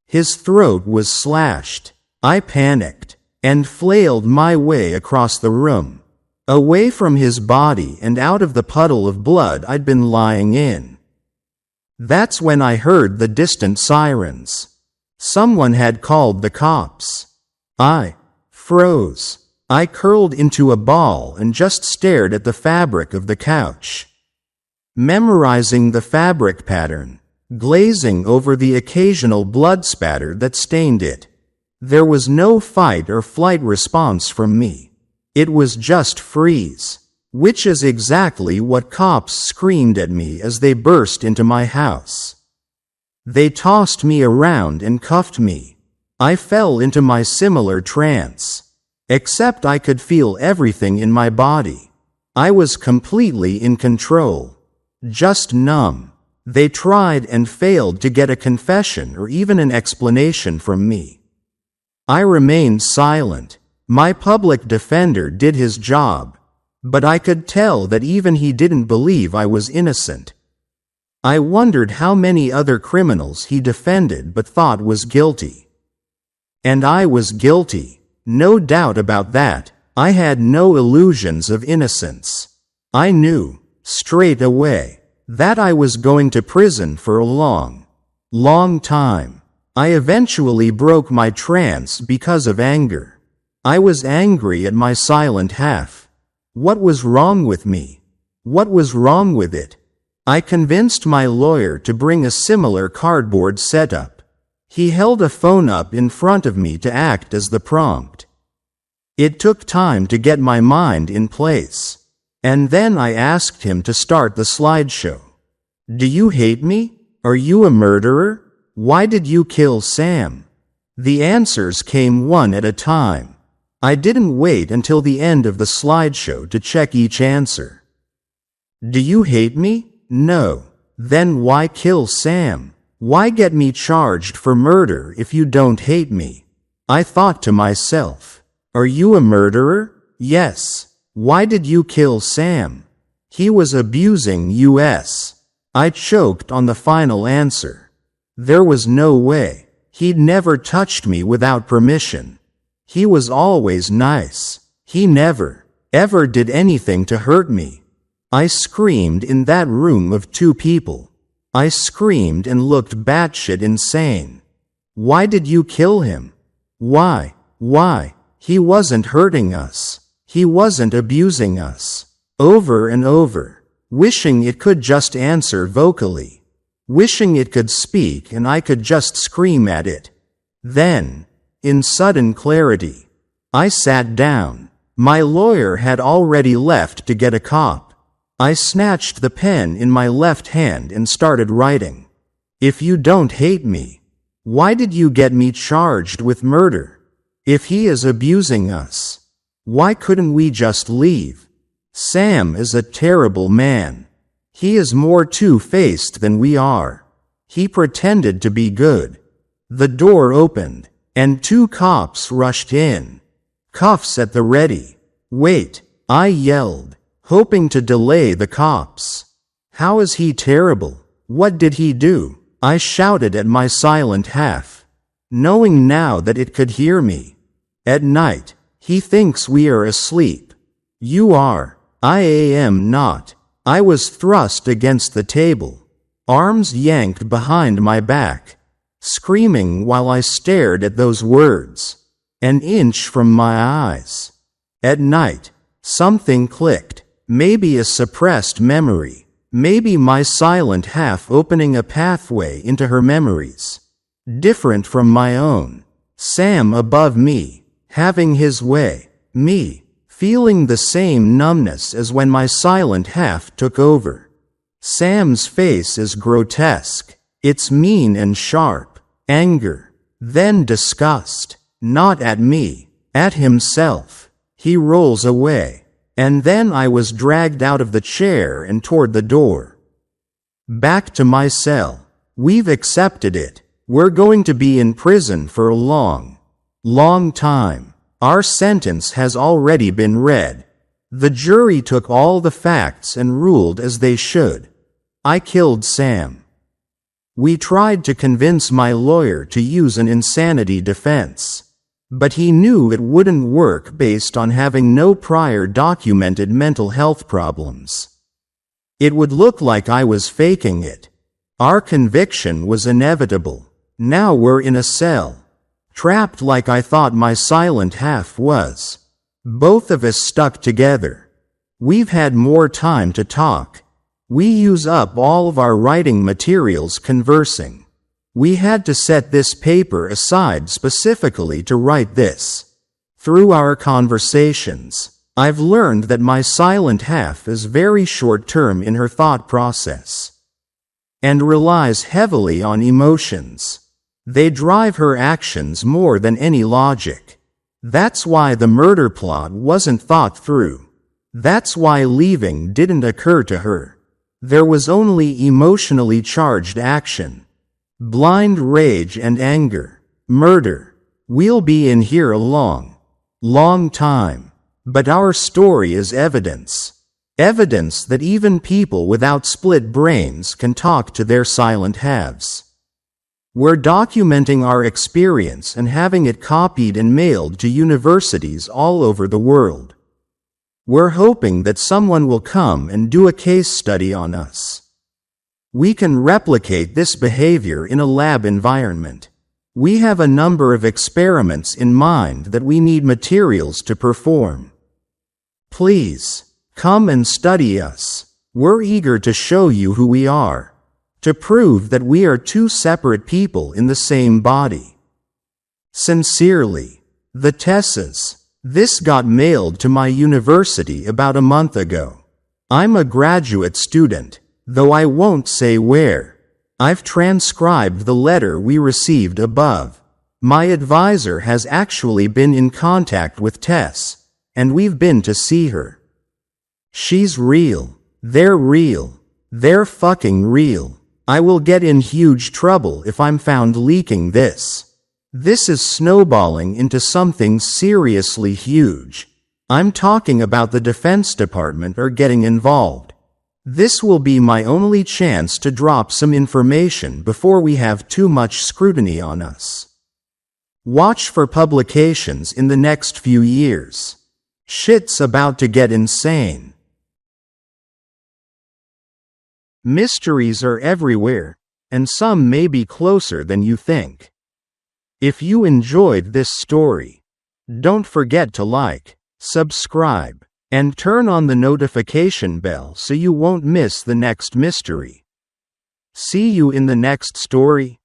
A: His throat was slashed. I panicked, and flailed my way across the room, away from his body and out of the puddle of blood I'd been lying in. That's when I heard the distant sirens. Someone had called the cops. I froze. I curled into a ball and just stared at the fabric of the couch, memorizing the fabric pattern, glazing over the occasional blood spatter that stained it. There was no fight or flight response from me. It was just freeze, which is exactly what cops screamed at me as they burst into my house. They tossed me around and cuffed me. I fell into my similar trance, except I could feel everything in my body. I was completely in control, just numb. They tried and failed to get a confession or even an explanation from me. I remained silent. My public defender did his job, but I could tell that even he didn't believe I was innocent. I wondered how many other criminals he defended but thought was guilty. And I was guilty, no doubt about that. I had no illusions of innocence. I knew, straight away, that I was going to prison for a long, long time. I eventually broke my trance because of anger. I was angry at my silent half. What was wrong with me? What was wrong with it? I convinced my lawyer to bring a similar cardboard setup. He held a phone up in front of me to act as the prompt. It took time to get my mind in place. And then I asked him to start the slideshow. Do you hate me? Are you a murderer? Why did you kill Sam? The answers came one at a time. I didn't wait until the end of the slideshow to check each answer. Do you hate me? No. Then why kill Sam? Why get me charged for murder if you don't hate me? I thought to myself. Are you a murderer? Yes. Why did you kill Sam? He was abusing us. I choked on the final answer. There was no way. He'd never touched me without permission. He was always nice. He never, ever did anything to hurt me. I screamed in that room of two people. I screamed and looked batshit insane. Why did you kill him? Why? Why? He wasn't hurting us. He wasn't abusing us. Over and over, wishing it could just answer vocally. Wishing it could speak and I could just scream at it. Then, in sudden clarity, I sat down. My lawyer had already left to get a cop. I snatched the pen in my left hand and started writing. If you don't hate me, why did you get me charged with murder? If he is abusing us, why couldn't we just leave? Sam is a terrible man. He is more two-faced than we are. He pretended to be good. The door opened, and two cops rushed in. Cuffs at the ready. Wait, I yelled, hoping to delay the cops. How is he terrible? What did he do? I shouted at my silent half, knowing now that it could hear me. At night, he thinks we are asleep. You are. I am not. I was thrust against the table, arms yanked behind my back, screaming while I stared at those words, an inch from my eyes. At night, something clicked, maybe a suppressed memory, maybe my silent half opening a pathway into her memories, different from my own. Sam above me, having his way, me, feeling the same numbness as when my silent half took over. Sam's face is grotesque. It's mean and sharp. Anger. Then disgust. Not at me. At himself. He rolls away. And then I was dragged out of the chair and toward the door. Back to my cell. We've accepted it. We're going to be in prison for a long, long time. Our sentence has already been read. The jury took all the facts and ruled as they should. I killed Sam. We tried to convince my lawyer to use an insanity defense, but he knew it wouldn't work based on having no prior documented mental health problems. It would look like I was faking it. Our conviction was inevitable. Now we're in a cell. Trapped like I thought my silent half was. Both of us stuck together. We've had more time to talk. We use up all of our writing materials conversing. We had to set this paper aside specifically to write this. Through our conversations, I've learned that my silent half is very short-term in her thought process and relies heavily on emotions. They drive her actions more than any logic. That's why the murder plot wasn't thought through. That's why leaving didn't occur to her. There was only emotionally charged action. Blind rage and anger. Murder. We'll be in here a long time. But our story is evidence. Evidence that even people without split brains can talk to their silent halves. We're documenting our experience and having it copied and mailed to universities all over the world. We're hoping that someone will come and do a case study on us. We can replicate this behavior in a lab environment. We have a number of experiments in mind that we need materials to perform. Please, come and study us. We're eager to show you who we are, to prove that we are two separate people in the same body. Sincerely, the Tessas. This got mailed to my university about a month ago. I'm a graduate student, though I won't say where. I've transcribed the letter we received above. My advisor has actually been in contact with Tess, and we've been to see her. She's real. They're real. They're fucking real. I will get in huge trouble if I'm found leaking this. This is snowballing into something seriously huge. I'm talking about the Defense Department are getting involved. This will be my only chance to drop some information before we have too much scrutiny on us. Watch for publications in the next few years. Shit's about to get insane. Mysteries are everywhere, and some may be closer than you think. If you enjoyed this story, don't forget to like, subscribe, and turn on the notification bell so you won't miss the next mystery. See you in the next story.